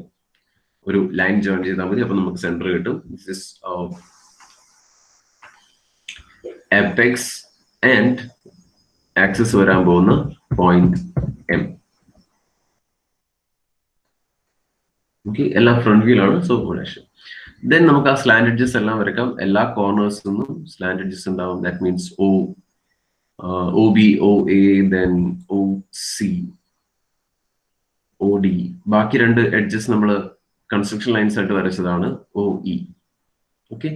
ഒരു ലൈൻ ജോയിൻ ചെയ്താൽ മതി. അപ്പൊ നമുക്ക് സെന്റർ കിട്ടും. This is apex and axis വരാൻ പോകുന്ന പോയിന്റ് M. ഓക്കെ, എല്ലാം ഫ്രണ്ട് വ്യൂലാണ്. സോ ദെൻ നമുക്ക് ആ സ്ലാൻഡ് എഡ്ജസ് എല്ലാം വരയ്ക്കാം. എല്ലാ കോർണേഴ്സിൽ നിന്നും സ്ലാൻഡ് എഡ്ജസ് ഉണ്ടാവും. That means OB, OA, then OC, OD. ബാക്കി രണ്ട് എഡ്ജസ് നമ്മൾ കൺസ്ട്രക്ഷൻ ലൈൻസ് ആയിട്ട് വരച്ചതാണ് OE. ഓക്കെ,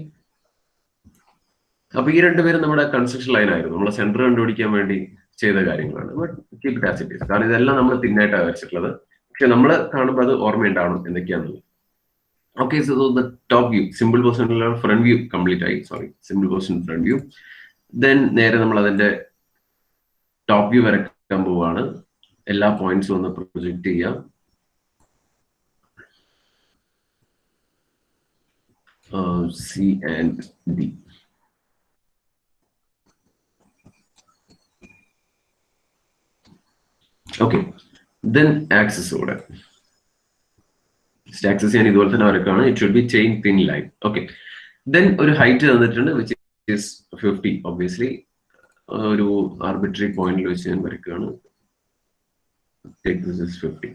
അപ്പൊ ഈ രണ്ടുപേരും നമ്മുടെ കൺസ്ട്രക്ഷൻ ലൈൻ ആയിരുന്നു. നമ്മളെ സെന്റർ കണ്ടുപിടിക്കാൻ വേണ്ടി ചെയ്ത കാര്യങ്ങളാണ്. But keep it as it is. കാരണം ഇതെല്ലാം നമ്മൾ തിന്നായിട്ടാണ് വരച്ചിട്ടുള്ളത്. പക്ഷെ നമ്മൾ കാണുമ്പോൾ അത് ഓർമ്മയുണ്ടാവണം എന്തൊക്കെയാണെന്ന്. Okay, so the top view, simple position front view complete ആയി. Sorry, simple position front view. Then നേരെ നമ്മൾ അതിന്റെ ടോപ്പ് വ്യൂ വരയ്ക്കാൻ പോവാണ്. എല്ലാ പോയിന്റ്സും ഒന്ന് പ്രൊജക്ട് ചെയ്യാം. C and D. Okay, then axis കൂടെ ആക്സസ് ചെയ്യാൻ ഇതുപോലെ തന്നെ വരക്കാണ്. It should be chain thin line. Okay, then ഒരു ഹൈറ്റ് തന്നിട്ടുണ്ട് വിച്ച് ഈസ് 50. ഒബ്വിയസ്ലി ഒരു ആർബിട്രറി പോയിന്റിൽ വെച്ച് ഞാൻ വരയ്ക്കുകയാണ്. This is 50.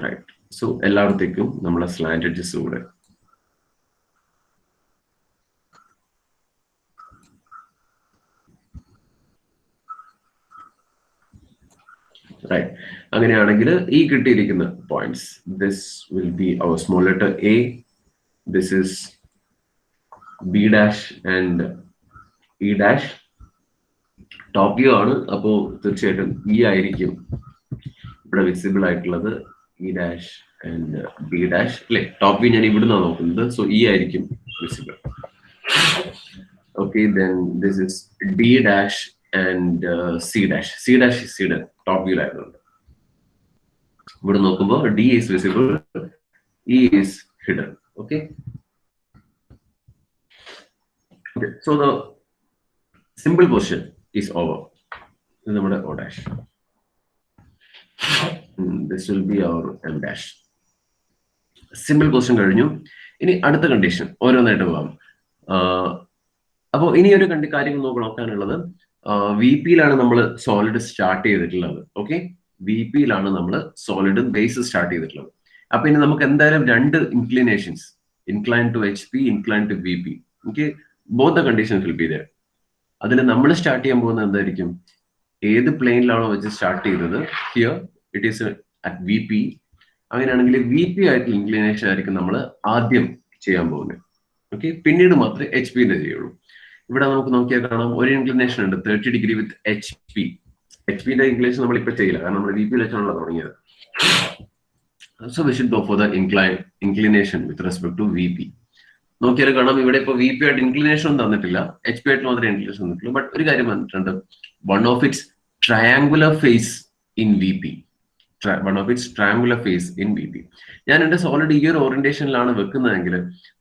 റൈറ്റ്, സോ എല്ലായിടത്തേക്കും നമ്മളെ സ്ലാൻഡ് എഡ്ജസ് കൂടെ റൈറ്റ്. അങ്ങനെയാണെങ്കിൽ ഈ കിട്ടിയിരിക്കുന്ന points, this will be our small letter A, this is B' and E'. Top view ആണ്. അപ്പോ തീർച്ചയായിട്ടും E ആയിരിക്കും ഇവിടെ വിസിബിൾ ആയിട്ടുള്ളത്. E' ആൻഡ് B' അല്ലെ. ടോപ്പ് വ്യൂ ഞാൻ ഇവിടുന്നാണ് നോക്കുന്നത്. സോ E ആയിരിക്കും visible. Okay, then this is D' and C'. Top view ആയതുകൊണ്ട് ഇവിടെ നോക്കുമ്പോൾ D is visible, E is hidden. Okay, so the simple position is over. This is നമ്മുടെ O'. This will be our M'. Simple position കഴിഞ്ഞു. ഇനി അടുത്ത condition ഓരോന്നായിട്ട് പോകാം. അപ്പോൾ ഇനി ഒരു കാര്യങ്ങൾ നോക്കാനുള്ളത്, VP-യിലാണ് നമ്മൾ സോളിഡ് സ്റ്റാർട്ട് ചെയ്തിട്ടുള്ളത്. ഓക്കെ, VP-യിലാണ് നമ്മൾ സോളിഡ് ബേസ് സ്റ്റാർട്ട് ചെയ്തിട്ടുള്ളത്. അപ്പൊ ഇനി നമുക്ക് എന്തായാലും രണ്ട് inclinations, incline to HP, incline to VP. Okay, both the conditions will be there. അതിൽ നമ്മൾ സ്റ്റാർട്ട് ചെയ്യാൻ പോകുന്നത് എന്തായിരിക്കും? ഏത് പ്ലെയിനിലാണോ വെച്ച് സ്റ്റാർട്ട് ചെയ്തത്, here it is at VP. അങ്ങനെയാണെങ്കിൽ VP ആയിട്ടുള്ള ഇൻക്ലിനേഷൻ ആയിരിക്കും നമ്മൾ ആദ്യം ചെയ്യാൻ പോകുന്നത്. ഓക്കെ, പിന്നീട് മാത്രമേ HP-ന്റെ ചെയ്യുള്ളൂ. ഇവിടെ നമുക്ക് നോക്കിയാൽ കാണാം ഒരു ഇൻക്ലിനേഷൻ ഉണ്ട് 30 ഡിഗ്രി വിത്ത് HP. HP ഇംഗ്ലീഷ് നമ്മൾ ഇപ്പൊ ചെയ്യില്ല, കാരണം നമ്മൾ VP വെച്ചാണല്ലോ തുടങ്ങിയത്. So we should go for the inclination with respect to VP. നോക്കിയാൽ കാണാം ഇവിടെ ഇപ്പൊ VP ആയിട്ട് ഇൻക്ലിനേഷൻ ഒന്നും തന്നിട്ടില്ല, HP ആയിട്ട് മാത്രമേ ഇൻക്ലിനേഷൻ തന്നിട്ടുള്ളൂ. ബട്ട് ഒരു കാര്യം പറഞ്ഞിട്ടുണ്ട്, one of its triangular face in VP. One of its triangular face in VP. ഞാൻ എന്റെ സോളിഡ് ഈ ഒരു ഓറിയന്റേഷനിലാണ് വെക്കുന്നതെങ്കിൽ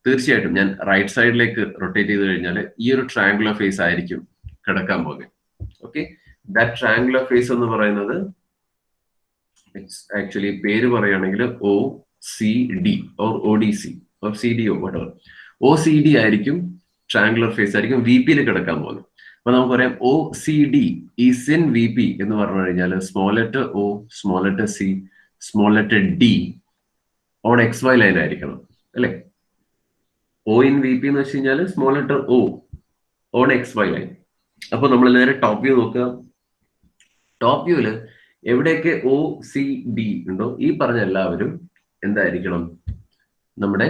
തീർച്ചയായിട്ടും ഞാൻ റൈറ്റ് സൈഡിലേക്ക് റൊട്ടേറ്റ് ചെയ്ത് കഴിഞ്ഞാൽ ഈ ഒരു ട്രയാങ്കുലർ ഫേസ് ആയിരിക്കും കിടക്കാൻ പോകുന്നത്. ഓക്കെ, ദാറ്റ് ട്രയാങ്കുലർ ഫേസ് എന്ന് പറയുന്നത് ആക്ച്വലി പേര് പറയുകയാണെങ്കിൽ OCD or ODC or CDO whatever. OCD ആയിരിക്കും, ട്രയാങ്കുലർ ഫേസ് ആയിരിക്കും VP കിടക്കാൻ പോകുന്നത്. അപ്പൊ നമുക്ക് പറയാം OCD ഈസ് ഇൻ VP എന്ന് പറഞ്ഞു കഴിഞ്ഞാൽ small letter O, small letter C, small letter D on XY line ആയിരിക്കണം അല്ലെ. O ഇൻ VP എന്ന് വെച്ച് കഴിഞ്ഞാൽ small letter O on XY line. അപ്പൊ നമ്മൾ നേരെ ടോപ്പ് വ്യൂ നോക്കുക. ടോപ്പ് വ്യൂല് എവിടെയൊക്കെ OCD ഉണ്ടോ ഈ പറഞ്ഞ എല്ലാവരും എന്തായിരിക്കണം, നമ്മുടെ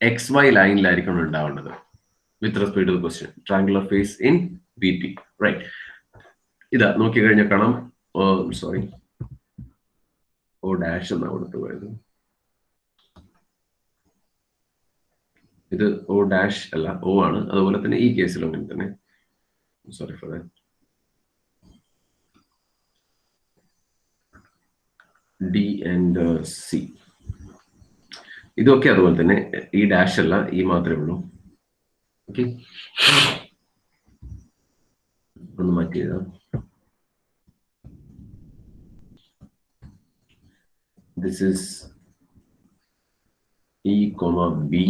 XY ലൈനിലായിരിക്കണം ഉണ്ടാവേണ്ടത്. With respect to the question triangular face in VP, right. ഇതാ നോക്കി കഴിഞ്ഞാൽ കാണാം, സോറി O ഡാഷ് എന്നാ കൊടുത്തു പോയത്, ഇത് O ഡാഷ് അല്ല O ആണ്. അതുപോലെ തന്നെ ഈ കേസിലും അങ്ങനെ തന്നെ, sorry for that. D and C ഇതൊക്കെ അതുപോലെ തന്നെ, ഈ ഡാഷ് അല്ല, ഈ മാത്രമേ ഉള്ളൂ. ഓക്കെ, ഒന്ന് മാറ്റി എഴുതാം. This is E, B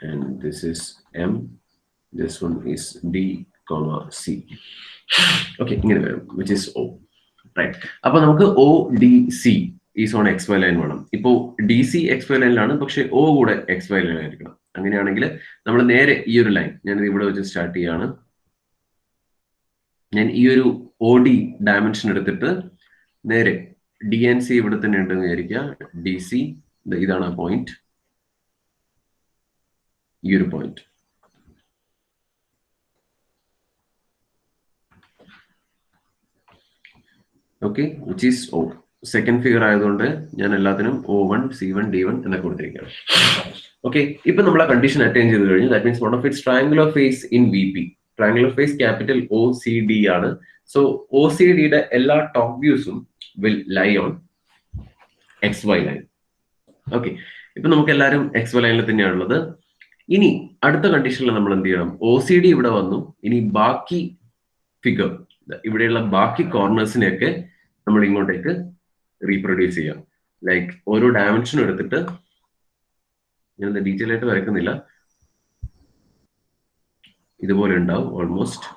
and this is M. This one is D, C. Okay, ഇങ്ങനെ വരും, which is O, right. അപ്പൊ നമുക്ക് ODC is on XY line വേണം. ഇപ്പോ DC XY ലൈനിലാണ്, പക്ഷെ O കൂടെ XY ലൈൻ ആയിരിക്കണം. അങ്ങനെയാണെങ്കിൽ നമ്മൾ നേരെ ഈ ഒരു ലൈൻ ഞാൻ ഇവിടെ വെച്ച് സ്റ്റാർട്ട് ചെയ്യാണ്. ഞാൻ ഈ ഒരു OD ഡയമെൻഷൻ എടുത്തിട്ട് നേരെ DNC ഇവിടെ തന്നെ ഉണ്ടെന്ന് വിചാരിക്കുക. DC ഇതാണ് ആ പോയിന്റ്, ഈ ഒരു point. Okay, which is O. Second figure ആയതുകൊണ്ട് ഞാൻ എല്ലാത്തിനും O1, C1, D1 എന്നൊക്കെ കൊടുത്തിരിക്കുകയാണ്. ഓക്കെ, ഇപ്പൊ നമ്മൾ ആ കണ്ടീഷൻ അറ്റൈൻ ചെയ്ത് കഴിഞ്ഞു. That means one of its triangular face in VP. Triangular face capital OCD ആണ്. സോ OCDയുടെ എല്ലാ ടോപ്പ് വ്യൂസും will lie on XY line. Okay, ഇപ്പൊ നമുക്ക് എല്ലാവരും XY ലൈനിൽ തന്നെയാണുള്ളത്. ഇനി അടുത്ത കണ്ടീഷനിൽ നമ്മൾ എന്ത് ചെയ്യണം, OCD ഇവിടെ വന്നു. ഇനി ബാക്കി ഫിഗർ, ഇവിടെയുള്ള ബാക്കി കോർണേഴ്സിനെയൊക്കെ നമ്മൾ ഇങ്ങോട്ടേക്ക് റീപ്രൊഡ്യൂസ് ചെയ്യാം. ലൈക്ക് ഓരോ ഡയമെൻഷനും എടുത്തിട്ട്, ഞാൻ ഡീറ്റെയിൽ ആയിട്ട് വരയ്ക്കുന്നില്ല, ഇതുപോലെ ഉണ്ടാവും almost.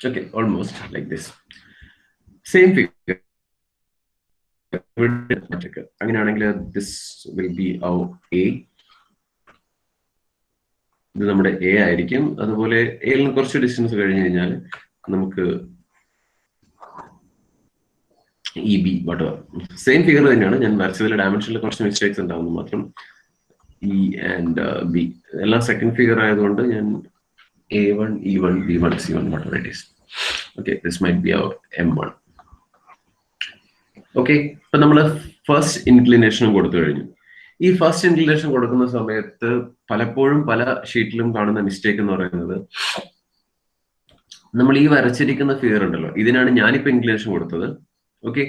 Okay, almost like this. Same figure. അങ്ങനെയാണെങ്കിൽ this will be our A. ഇത് നമ്മുടെ A ആയിരിക്കും. അതുപോലെ എയിൽ നിന്ന് കുറച്ച് ഡിസ്റ്റൻസ് കഴിഞ്ഞ് കഴിഞ്ഞാൽ നമുക്ക് EB whatever. സെയിം ഫിഗർ തന്നെയാണ്. ഞാൻ വരച്ചതിൽ ഡയമെൻഷനിൽ കുറച്ച് മിസ്റ്റേക്സ് ഉണ്ടാവുന്നു മാത്രം. E and B എല്ലാം സെക്കൻഡ് ഫിഗർ ആയതുകൊണ്ട് ഞാൻ A1, E1, B1, C1 whatever it is. Okay, this might be our M1. Okay, ഇപ്പൊ നമ്മൾ ഫസ്റ്റ് ഇൻക്ലിനേഷനും കൊടുത്തു കഴിഞ്ഞു. ഈ ഫസ്റ്റ് ഇൻക്ലിനേഷൻ കൊടുക്കുന്ന സമയത്ത് പലപ്പോഴും പല ഷീറ്റിലും കാണുന്ന മിസ്റ്റേക്ക് എന്ന് പറയുന്നത്, നമ്മൾ ഈ വരച്ചിരിക്കുന്ന ഫിഗർ ഉണ്ടല്ലോ, ഇതിനാണ് ഞാനിപ്പോ ഇൻക്ലിനേഷൻ കൊടുത്തത്. ഓക്കെ,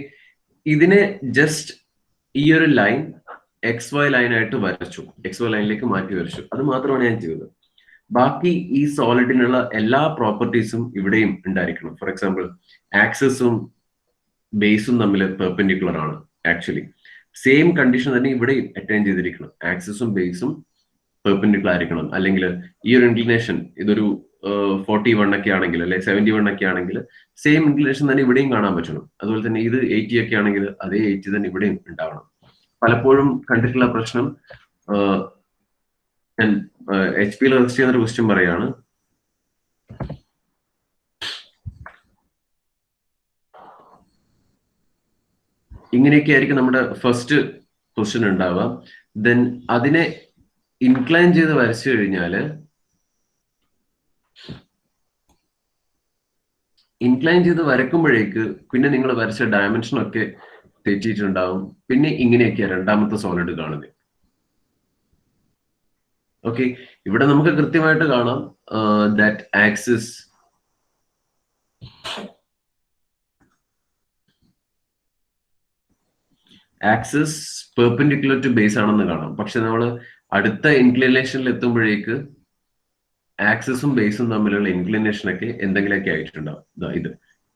ഇതിനെ ജസ്റ്റ് ഈ ഒരു ലൈൻ XY ലൈനായിട്ട് വരച്ചു, XY ലൈനിലേക്ക് മാറ്റി വരച്ചു. അത് മാത്രമാണ് ഞാൻ ചെയ്തത്. ബാക്കി ഈ സോളിഡിനുള്ള എല്ലാ പ്രോപ്പർട്ടീസും ഇവിടെയും ഉണ്ടായിരിക്കണം. ഫോർ എക്സാമ്പിൾ, ആക്സിസും ബേസും തമ്മിൽ പെർപെൻഡിക്കുലർ ആണ്. ആക്ച്വലി സെയിം കണ്ടീഷൻ തന്നെ ഇവിടെ അറ്റൈൻ ചെയ്തിരിക്കണം. ആക്സിസും ബേസും പെർപെൻഡിക്കുലർ ആയിരിക്കണം. അല്ലെങ്കിൽ ഈ ഒരു ഇൻക്ലിനേഷൻ ഇതൊരു 41 ഒക്കെ ആണെങ്കിൽ, അല്ലെ 71 ഒക്കെ ആണെങ്കിൽ സെയിം ഇൻക്ലിനേഷൻ തന്നെ ഇവിടെയും കാണാൻ പറ്റണം. അതുപോലെ തന്നെ ഇത് 80 ഒക്കെ ആണെങ്കിൽ അതേ 80 തന്നെ ഇവിടെയും ഉണ്ടാവണം. പലപ്പോഴും കണ്ടിട്ടുള്ള പ്രശ്നം, ഞാൻ HP രജിസ്റ്റർ ചെയ്യുന്ന ഒരു ക്വസ്റ്റ്യൻ പറയാണ്. ഇങ്ങനെയൊക്കെ ആയിരിക്കും നമ്മുടെ ഫസ്റ്റ് ക്വസ്റ്റ്യൻ ഉണ്ടാവുക. ദെൻ അതിനെ ഇൻക്ലൈൻ ചെയ്ത് വരച്ചു കഴിഞ്ഞാല് ഇൻക്ലൈൻ ചെയ്ത് വരക്കുമ്പോഴേക്ക് പിന്നെ നിങ്ങൾ വരച്ച ഡയമെൻഷൻ ഒക്കെ തെറ്റിയിട്ടുണ്ടാവും. പിന്നെ ഇങ്ങനെയൊക്കെയാണ് രണ്ടാമത്തെ സോളിഡ് കാണുന്നത്. ഓക്കെ, ഇവിടെ നമുക്ക് കൃത്യമായിട്ട് കാണാം that axis perpendicular to base ആണെന്ന് കാണാം. പക്ഷെ നമ്മൾ അടുത്ത ഇൻക്ലിനേഷനിൽ എത്തുമ്പോഴേക്ക് ആക്സിസും ബേസും തമ്മിലുള്ള ഇൻക്ലിനേഷൻ ഒക്കെ എന്തെങ്കിലുമൊക്കെ ആയിട്ടുണ്ടാവും.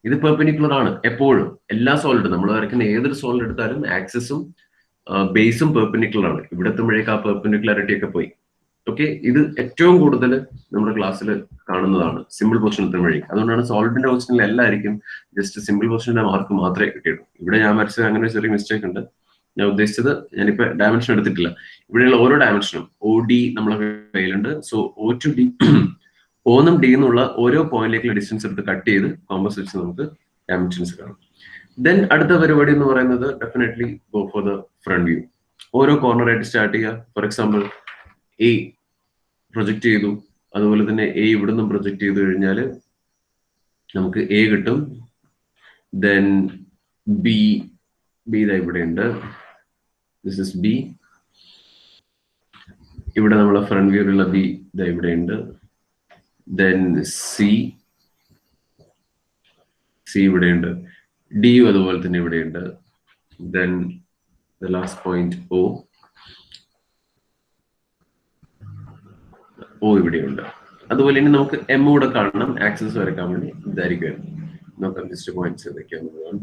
ഇത് പെർപെൻഡിക്കുലർ ആണ് എപ്പോഴും. എല്ലാ സോളിഡും നമ്മൾ വരയ്ക്കുന്ന ഏതൊരു സോളിഡ് എടുത്താലും ആക്സിസും ബേസും പെർപെൻഡിക്കുലർ ആണ്. ഇവിടെ എത്തുമ്പോഴേക്ക് ആ പെർപെൻഡിക്കുലാരിറ്റി ഒക്കെ പോയി. ഓക്കെ, ഇത് ഏറ്റവും കൂടുതൽ നമ്മുടെ ക്ലാസ്സിൽ കാണുന്നതാണ് സിമ്പിൾ പൊസിഷൻ എത്തുമ്പോഴേക്ക്. അതുകൊണ്ടാണ് സോളിഡിന്റെ പൊസിഷനിൽ എല്ലാവർക്കും ജസ്റ്റ് സിമ്പിൾ പൊസിഷന്റെ മാർക്ക് മാത്രമേ കിട്ടിയുള്ളൂ. ഇവിടെ ഞാൻ വരച്ചത് അങ്ങനെ ഒരു ചെറിയ മിസ്റ്റേക്ക് ഉണ്ട്. ഞാൻ ഉദ്ദേശിച്ചത്, ഞാനിപ്പോ ഡയമെൻഷൻ എടുത്തിട്ടില്ല. ഇവിടെയുള്ള ഓരോ ഡയമെൻഷനും OD നമ്മളെ കയ്യിലുണ്ട്. സോ O to D, ഓന്നും ഡി എന്നുള്ള ഓരോ പോയിന്റിലേക്കുള്ള ഡിസ്റ്റൻസ് എടുത്ത് കട്ട് ചെയ്ത് കോമ്പസ് വെച്ച് നമുക്ക് ഡയമെൻഷൻസ് കാണാം. ദെൻ അടുത്ത പരിപാടി എന്ന് പറയുന്നത് definitely go for the front view. ഓരോ കോർണർ ആയിട്ട് സ്റ്റാർട്ട് ചെയ്യുക. ഫോർ എക്സാമ്പിൾ A പ്രൊജക്ട് ചെയ്തു, അതുപോലെ തന്നെ A ഇവിടെ നിന്നും പ്രൊജക്ട് ചെയ്ത് കഴിഞ്ഞാൽ നമുക്ക് A കിട്ടും. ദെൻ B ഇതാ ഇവിടെ ഉണ്ട്. This is B. ഇവിടെ നമ്മളെ ഫ്രണ്ട് വ്യൂലുള്ള B ഇതാ ഇവിടെ ഉണ്ട്. ദെൻ C ഇവിടെ ഉണ്ട്. D അതുപോലെ തന്നെ ഇവിടെ ഉണ്ട്. Then the last point O ഇവിടെയുണ്ട്. അതുപോലെ ഇനി നമുക്ക് M കൂടെ കാണണം ആക്സസ് വരയ്ക്കാൻ വേണ്ടി. ഇതായിരിക്കും നോക്കാം ജസ്റ്റ് പോയിന്റ്സ് ഏതൊക്കെയാണെന്നുള്ളതാണ്.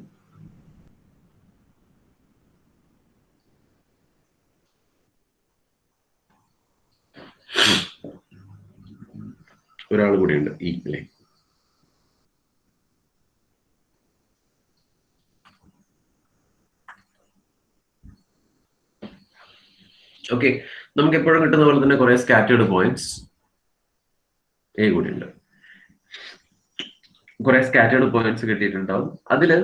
ഒരാൾ കൂടി ഉണ്ട് E അല്ലേ. ഓക്കെ, നമുക്ക് എപ്പോഴും കിട്ടുന്ന പോലെ തന്നെ കുറെ സ്കാറ്റേർഡ് പോയിന്റ്സ് A കൂടി ഉണ്ട്. കുറെ സ്കാറ്റേർഡ് പോയിന്റ്സ് കിട്ടിയിട്ടുണ്ടാവും. അതില്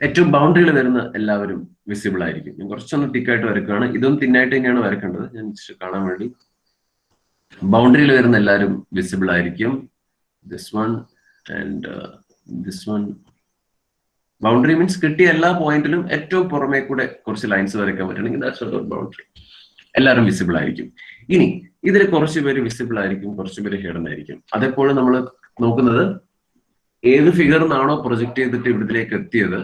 ഏറ്റവും ബൗണ്ടറിയിൽ വരുന്ന എല്ലാവരും വിസിബിൾ ആയിരിക്കും. ഞാൻ കുറച്ചൊന്ന് തിക്കായിട്ട് വരക്കുകയാണ്. ഇതും തിന്നായിട്ട് തന്നെയാണ് വരക്കേണ്ടത്. ഞാൻ കാണാൻ വേണ്ടി. ബൗണ്ടറിയിൽ വരുന്ന എല്ലാവരും വിസിബിൾ ആയിരിക്കും. This one and this one. Boundary means കിട്ടിയ എല്ലാ പോയിന്റിലും ഏറ്റവും പുറമേ കൂടെ കുറച്ച് ലൈൻസ് വരയ്ക്കാൻ പറ്റണമെങ്കിൽ ദാറ്റ്സ് ബൗണ്ടറി. എല്ലാവരും വിസിബിൾ ആയിരിക്കും. ഇനി ഇതിൽ കുറച്ച് പേര് വിസിബിൾ ആയിരിക്കും, കുറച്ച് പേര് ഹിഡൻ ആയിരിക്കും. അതെപ്പോഴും നമ്മൾ നോക്കുന്നത് ഏത് ഫിഗറിനാണോ പ്രൊജക്ട് ചെയ്തിട്ട് ഇവിടത്തിലേക്ക് എത്തിയത്,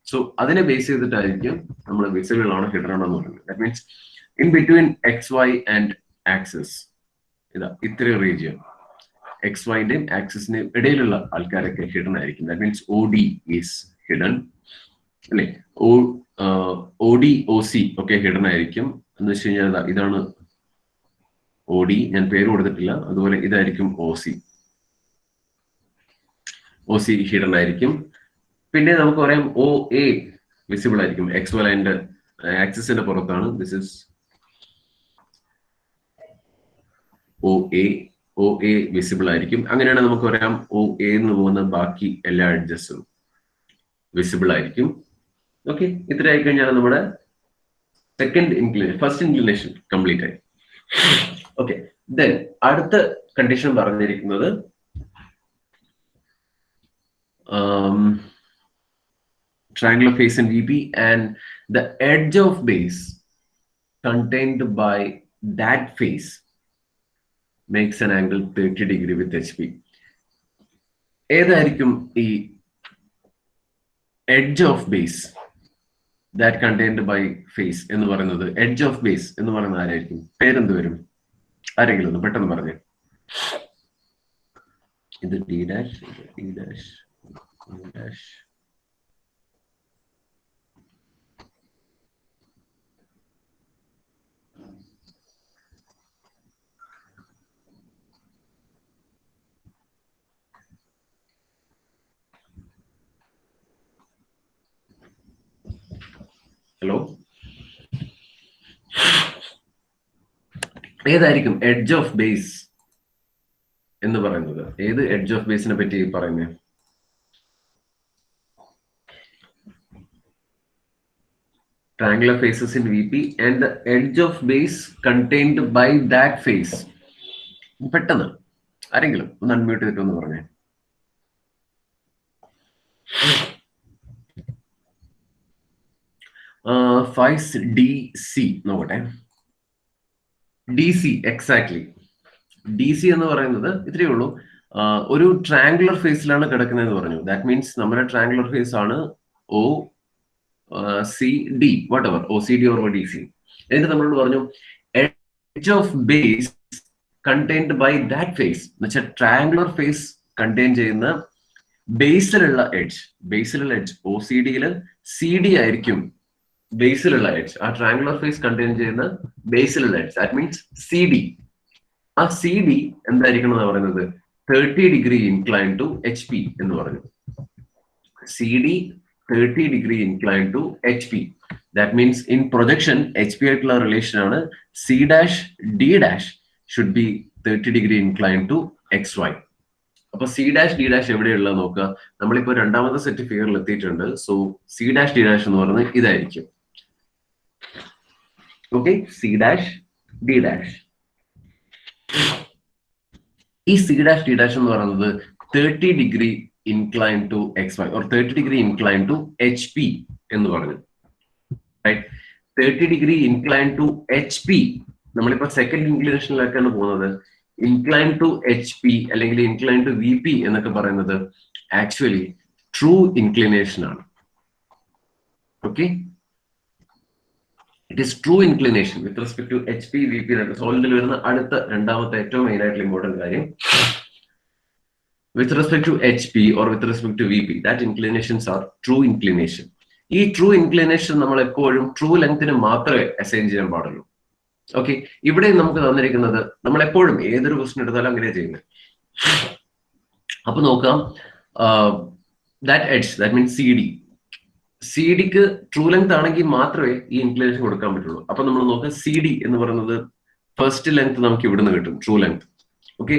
സോ അതിനെ ബേസ് ചെയ്തിട്ടായിരിക്കും നമ്മൾ വിസിബിൾ ആണോ ഹിഡൻ ആണോ എന്ന് പറയുന്നത്. That means in between XY and axis, ഇതാ ഇത്രയും റീജിയൻ XYന്റെയും ആക്സിസിന്റെയും ഇടയിലുള്ള ആൾക്കാരൊക്കെ ഹിഡൻ ആയിരിക്കും. That means OD is hidden അല്ലെ. OD OC ഒക്കെ ഹിഡൻ ആയിരിക്കും. എന്ന് വെച്ച് കഴിഞ്ഞാൽ ഇതാണ് OD, ഞാൻ പേര് കൊടുത്തിട്ടില്ല. അതുപോലെ ഇതായിരിക്കും OC ഹിഡൻ ആയിരിക്കും. പിന്നെ നമുക്ക് പറയാം OA വിസിബിൾ ആയിരിക്കും. XY ലൈനിന്റെ ആക്സിസിന്റെ പുറത്താണ്. ദിസ് ഇസ് OA വിസിബിൾ ആയിരിക്കും. അങ്ങനെയാണ് നമുക്ക് പറയാം OA എന്ന് പോകുന്ന ബാക്കി എല്ലാ എഡ്ജസും വിസിബിൾ ആയിരിക്കും. ഓക്കെ, ഇത്ര ആയി കഴിഞ്ഞാൽ നമ്മുടെ ഫസ്റ്റ് ഇൻക്ലിനേഷൻ കംപ്ലീറ്റ് ആയി. ഓക്കെ, ദെൻ അടുത്ത കണ്ടീഷൻ പറഞ്ഞിരിക്കുന്നത് triangular face in VP and the edge of base contained by that face makes an angle 30 degree with HP. ഏതായിരിക്കും ഈ edge of base that contained by face എന്ന് പറയുന്നത്? edge of base എന്ന് പറയുന്നത് ആരായിരിക്കും? പേരെന്ത് വരും? ആരെങ്കിലും ഒന്ന് പെട്ടെന്ന് പറഞ്ഞു. ഇത് D dash, D dash, D dash. Hello, ഏതായിരിക്കും എഡ്ജ് ഓഫ് ബേസ് എന്ന് പറയുന്നത്? ഏത് എഡ്ജ് ഓഫ് ബേസിനെ പറ്റി പറയുന്നത്? Triangular faces in VP and the edge of base contained by that face. പെട്ടെന്ന് ആരെങ്കിലും ഒന്ന് അൺമ്യൂട്ട് ചെയ്തിട്ടൊന്ന് പറഞ്ഞേ. ഫൈസ് ഡി സി നോക്കട്ടെ. D C exactly. D C എന്ന് പറയുന്നത് ഇത്രയേ ഉള്ളൂ. ഒരു ട്രയാങ്കുലർ ഫേസിലാണ് കിടക്കുന്നതെന്ന് പറഞ്ഞു. ദാറ്റ് മീൻസ് നമ്മുടെ ട്രയാങ്കുലർ ഫേസ് ആണ് O C D, whatever, O C D or D C. എന്നിട്ട് നമ്മളോട് പറഞ്ഞു edge of base contained by that face എന്ന് വെച്ചാൽ ട്രയാങ്കുലർ ഫേസ് കണ്ടെയ്ൻ ചെയ്യുന്ന ബേസിലുള്ള എഡ്ജ്. ബേസിലുള്ള എഡ്ജ് ഒ സി ഡിയില് സി ഡി ആയിരിക്കും ബേസിലുള്ള എഡ്ജ്. ആ ട്രയാങ്കുലർ ഫേസ് കണ്ടെയ്ൻ ചെയ്യുന്ന ബേസിലുള്ള edge, that means C D. ആ സി ഡി എന്തായിരിക്കണം എന്ന് പറയുന്നത് 30 degree incline to H P എന്ന് പറഞ്ഞു. C D 30 degree inclined to HP. That means in projection, HP ആയിട്ടുള്ള റിലേഷൻ ആണ് C dash D dash should be 30 degree inclined to XY. അപ്പൊ C dash D dash എവിടെയുള്ള നോക്കുക. നമ്മളിപ്പോ രണ്ടാമത്തെ set ഫിഗറിൽ എത്തിയിട്ടുണ്ട്. So C dash D dash എന്ന് പറയുന്നത് ഇതായിരിക്കും. Okay, C dash D dash. ഈ C dash D dash എന്ന് പറയുന്നത് 30 degree inclined to XY or 30 degree inclined to HP എന്ന് പറഞ്ഞു. Right? 30 degree inclined to HP. നമ്മളിപ്പോ സെക്കൻഡ് ഇൻക്ലിനേഷനിലേക്കാണ് പോകുന്നത്. ഇൻക്ലൈൻ ടു എച്ച് പി അല്ലെങ്കിൽ ഇൻക്ലൈൻ ടു വി പി എന്നൊക്കെ പറയുന്നത് ആക്ച്വലി ട്രൂ ഇൻക്ലിനേഷൻ ആണ്. Okay, it is true inclination with respect to H P V P. സോൾവിൽ വരുന്ന അടുത്ത രണ്ടാമത്തെ ഏറ്റവും മെയിൻ ആയിട്ടുള്ള ഇമ്പോർട്ടന്റ് കാര്യം, with respect to HP or with respect to VP, that inclinations are true inclination. ഈ true inclination നമ്മൾ എപ്പോഴും ട്രൂ ലെങ്തിന് മാത്രമേ അസൈൻ ചെയ്യാൻ പാടുള്ളൂ. ഓക്കെ, ഇവിടെ നമുക്ക് തന്നിരിക്കുന്നത് നമ്മൾ എപ്പോഴും ഏതൊരു ക്വസ്റ്റ്യൻ എടുത്താലും അങ്ങനെ ചെയ്യുന്നത്. അപ്പൊ നോക്കാം, that edge, that means C D. C ഡിക്ക് ട്രൂ ലെങ്ത് ആണെങ്കിൽ മാത്രമേ ഈ ഇൻക്ലിനേഷൻ കൊടുക്കാൻ പറ്റുള്ളൂ. അപ്പൊ നമ്മൾ നോക്കാം, സി ഡി എന്ന് പറയുന്നത് ഫസ്റ്റ് ലെങ്ത് നമുക്ക് ഇവിടുന്ന് കിട്ടും, ട്രൂ ലെങ്ത്. ഓക്കെ,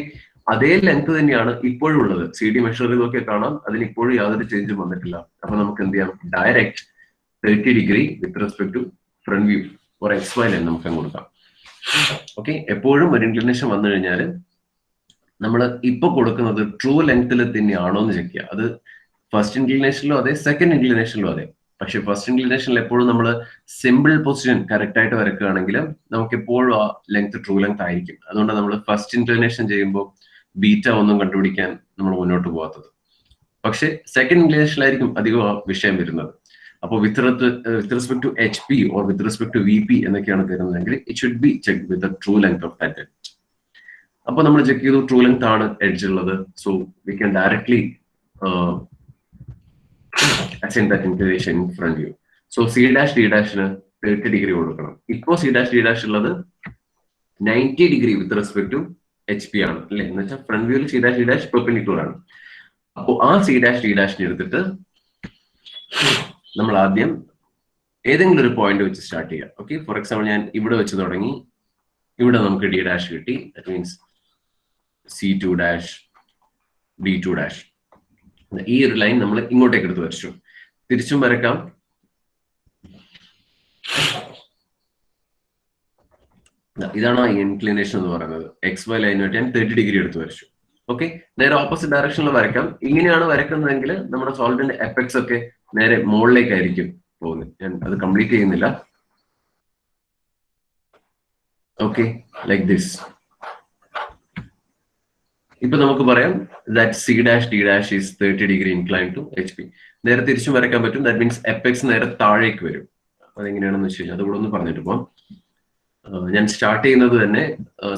അതേ ലെങ്ത് തന്നെയാണ് ഇപ്പോഴും ഉള്ളത്. സി ഡി മെഷർ ചെയ്തൊക്കെ കാണാം, അതിന് ഇപ്പോഴും യാതൊരു ചേഞ്ചും വന്നിട്ടില്ല. അപ്പൊ നമുക്ക് എന്ത് ചെയ്യാം, direct 30 degree with respect to front view or XY line നമുക്ക് കൊടുക്കാം. ഓക്കെ, എപ്പോഴും ഒരു ഇൻക്ലിനേഷൻ വന്നു കഴിഞ്ഞാൽ നമ്മൾ ഇപ്പൊ കൊടുക്കുന്നത് ട്രൂ ലെങ്ത്തിൽ തന്നെയാണോ എന്ന് ചെക്ക് ചെയ്യുക. അത് ഫസ്റ്റ് ഇൻക്ലിനേഷനിലും അതെ, സെക്കൻഡ് ഇൻക്ലിനേഷനിലും അതെ. പക്ഷെ ഫസ്റ്റ് ഇൻക്ലിനേഷനിൽ എപ്പോഴും നമ്മൾ സിമ്പിൾ പൊസിഷൻ കറക്റ്റ് ആയിട്ട് വരക്കുകയാണെങ്കിൽ നമുക്ക് എപ്പോഴും ആ ലെങ്ത് ട്രൂ ലെങ്ത് ആയിരിക്കും. അതുകൊണ്ട് നമ്മൾ ഫസ്റ്റ് ഇൻക്ലിനേഷൻ ചെയ്യുമ്പോൾ ബീറ്റ ഒന്നും കണ്ടുപിടിക്കാൻ നമ്മൾ മുന്നോട്ട് പോകാത്തത്. പക്ഷെ സെക്കൻഡ് ഇൻക്ലിനേഷനിലായിരിക്കും അധികം ആ വിഷയം വരുന്നത്. അപ്പോൾ with respect to H P or with respect to V P എന്നൊക്കെയാണ് തരുന്നതെങ്കിൽ it should be check with the true length of that edge. അപ്പൊ നമ്മൾ ചെക്ക് ചെയ്തു ട്രൂ ലെങ്ത് ആണ് എഡ്ജ് ഉള്ളത്. So we can directly assign that inclination in front view. So C dash D dash ന് 30 degree കൊടുക്കണം. ഇപ്പോ C dash D dash ഉള്ളത് 90 degree with respect to H P ആണ് അല്ലെ, എന്ന് വെച്ചാൽ ഫ്രണ്ട് വ്യൂവിൽ C dash D dash perpendicular ആണ്. അപ്പോൾ ആ C dash D dash എടുത്തിട്ട് നമ്മൾ ആദ്യം ഏതെങ്കിലും ഒരു പോയിന്റ് വെച്ച് സ്റ്റാർട്ട് ചെയ്യാം. ഓക്കെ, ഫോർ എക്സാമ്പിൾ ഞാൻ ഇവിടെ വെച്ച് തുടങ്ങി, ഇവിടെ നമുക്ക് D dash കിട്ടി. That means C2 dash D2 dash. ഈ ഒരു ലൈൻ നമ്മൾ ഇങ്ങോട്ടേക്ക് എടുത്ത് വരച്ചു. തിരിച്ചും വരക്കാം. ഇതാണ് ഈ ഇൻക്ലിനേഷൻ എന്ന് പറയുന്നത്. XY ലൈനായിട്ട് ഞാൻ 30 ഡിഗ്രി എടുത്ത് വരച്ചു. ഓക്കെ, നേരെ ഓപ്പോസിറ്റ് ഡയറക്ഷനിൽ വരക്കാം. ഇങ്ങനെയാണ് വരക്കുന്നതെങ്കിൽ നമ്മുടെ സോൾവിന്റെ എഫക്ട്സ് ഒക്കെ നേരെ മുകളിലേക്കായിരിക്കും പോകുന്നത്. ഞാൻ അത് കംപ്ലീറ്റ് ചെയ്യുന്നില്ല. Okay, like this. ഇപ്പൊ നമുക്ക് പറയാം that C dash D dash is 30 degree inclined to HP. നേരെ തിരിച്ചും വരയ്ക്കാൻ പറ്റും. ദാറ്റ് മീൻസ് എപെക്സ് നേരെ താഴേക്ക് വരും. അതെങ്ങനെയാണെന്ന് വെച്ച് കഴിഞ്ഞാൽ അതുകൂടെ ഒന്ന് പറഞ്ഞിട്ട് പോകാം. ഞാൻ സ്റ്റാർട്ട് ചെയ്യുന്നത് തന്നെ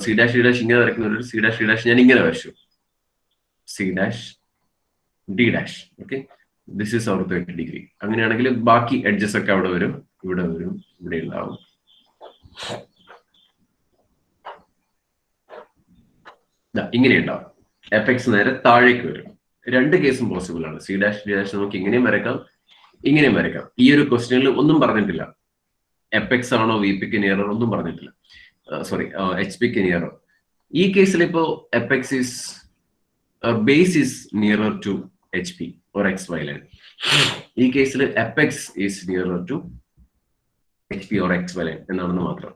C dash D dash ഇങ്ങനെ വരയ്ക്കുന്ന ഒരു C dash D dash ഞാൻ ഇങ്ങനെ വരച്ചു. C dash D dash. Okay, this is our 30 degree. അങ്ങനെയാണെങ്കിൽ ബാക്കി എഡ്ജസ് ഒക്കെ അവിടെ വരും, ഇവിടെ വരും, ഇവിടെ ഉണ്ടാവും. ഇങ്ങനെ ഉണ്ടാവും. എഫക്ട്സ് നേരെ താഴേക്ക് വരും. രണ്ട് കേസും പോസിബിൾ ആണ്. C dash D dash നമുക്ക് ഇങ്ങനെയും വരയ്ക്കാം, ഇങ്ങനെയും വരയ്ക്കാം. ഈ ഒരു ക്വസ്റ്റ്യനിൽ ഒന്നും പറഞ്ഞിട്ടില്ല എഫക്ട്സ് ആണോ വി പിക്ക് നിയർ ഒന്നും പറഞ്ഞിട്ടില്ല. സോറി എച്ച് പിക്ക് നിയറർ. ഈ കേസിൽ ഇപ്പോ apex is base is nearer to H P or X Y line. ഈ കേസിൽ apex is nearer to H P or X Y line എന്നാണെന്ന് മാത്രം.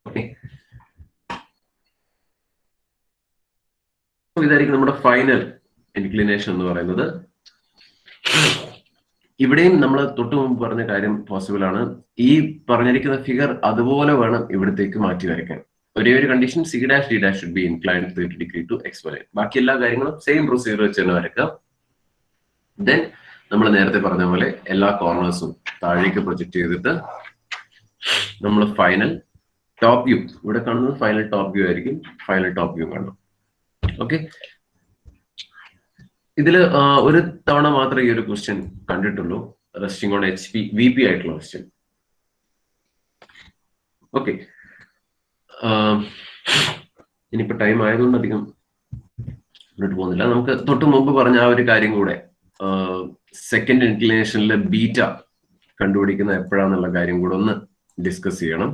ഓക്കെ, ഇതായിരിക്കും നമ്മുടെ ഫൈനൽ ഇൻക്ലിനേഷൻ എന്ന് പറയുന്നത്. ഇവിടെയും നമ്മൾ തൊട്ട് മുമ്പ് പറഞ്ഞ കാര്യം പോസിബിൾ ആണ്. ഈ പറഞ്ഞിരിക്കുന്ന ഫിഗർ അതുപോലെ വേണം ഇവിടത്തേക്ക് മാറ്റി വരയ്ക്കാൻ. ഒരേ ഒരു condition C dash D dash should be inclined 30 degree to X Y line. ബാക്കി എല്ലാ കാര്യങ്ങളും സെയിം പ്രൊസീജിയർ വെച്ച് തന്നെ വരയ്ക്കാം. ദെൻ നമ്മൾ നേരത്തെ പറഞ്ഞ പോലെ എല്ലാ കോർണേഴ്സും താഴേക്ക് പ്രൊജക്ട് ചെയ്തിട്ട് നമ്മൾ ഫൈനൽ ടോപ്പ് വ്യൂ, ഇവിടെ കാണുന്നത് ഫൈനൽ ടോപ്പ് വ്യൂ ആയിരിക്കും. ഫൈനൽ ടോപ്പ് വ്യൂ കാണും. ഓക്കെ, ഇതിൽ ഒരു തവണ മാത്രമേ ഈ ഒരു ക്വസ്റ്റ്യൻ കണ്ടിട്ടുള്ളൂ, resting on H P V P ആയിട്ടുള്ള ക്വസ്റ്റ്യൻ. ഓക്കെ, ഇനിയിപ്പോ ടൈം ആയതുകൊണ്ട് അധികം മുന്നോട്ട് പോകുന്നില്ല. നമുക്ക് തൊട്ട് മുമ്പ് പറഞ്ഞ ആ ഒരു കാര്യം കൂടെ, സെക്കൻഡ് ഇൻക്ലിനേഷനിലെ ബീറ്റ കണ്ടുപിടിക്കുന്നത് എപ്പോഴാന്നുള്ള കാര്യം കൂടെ ഒന്ന് ഡിസ്കസ് ചെയ്യണം.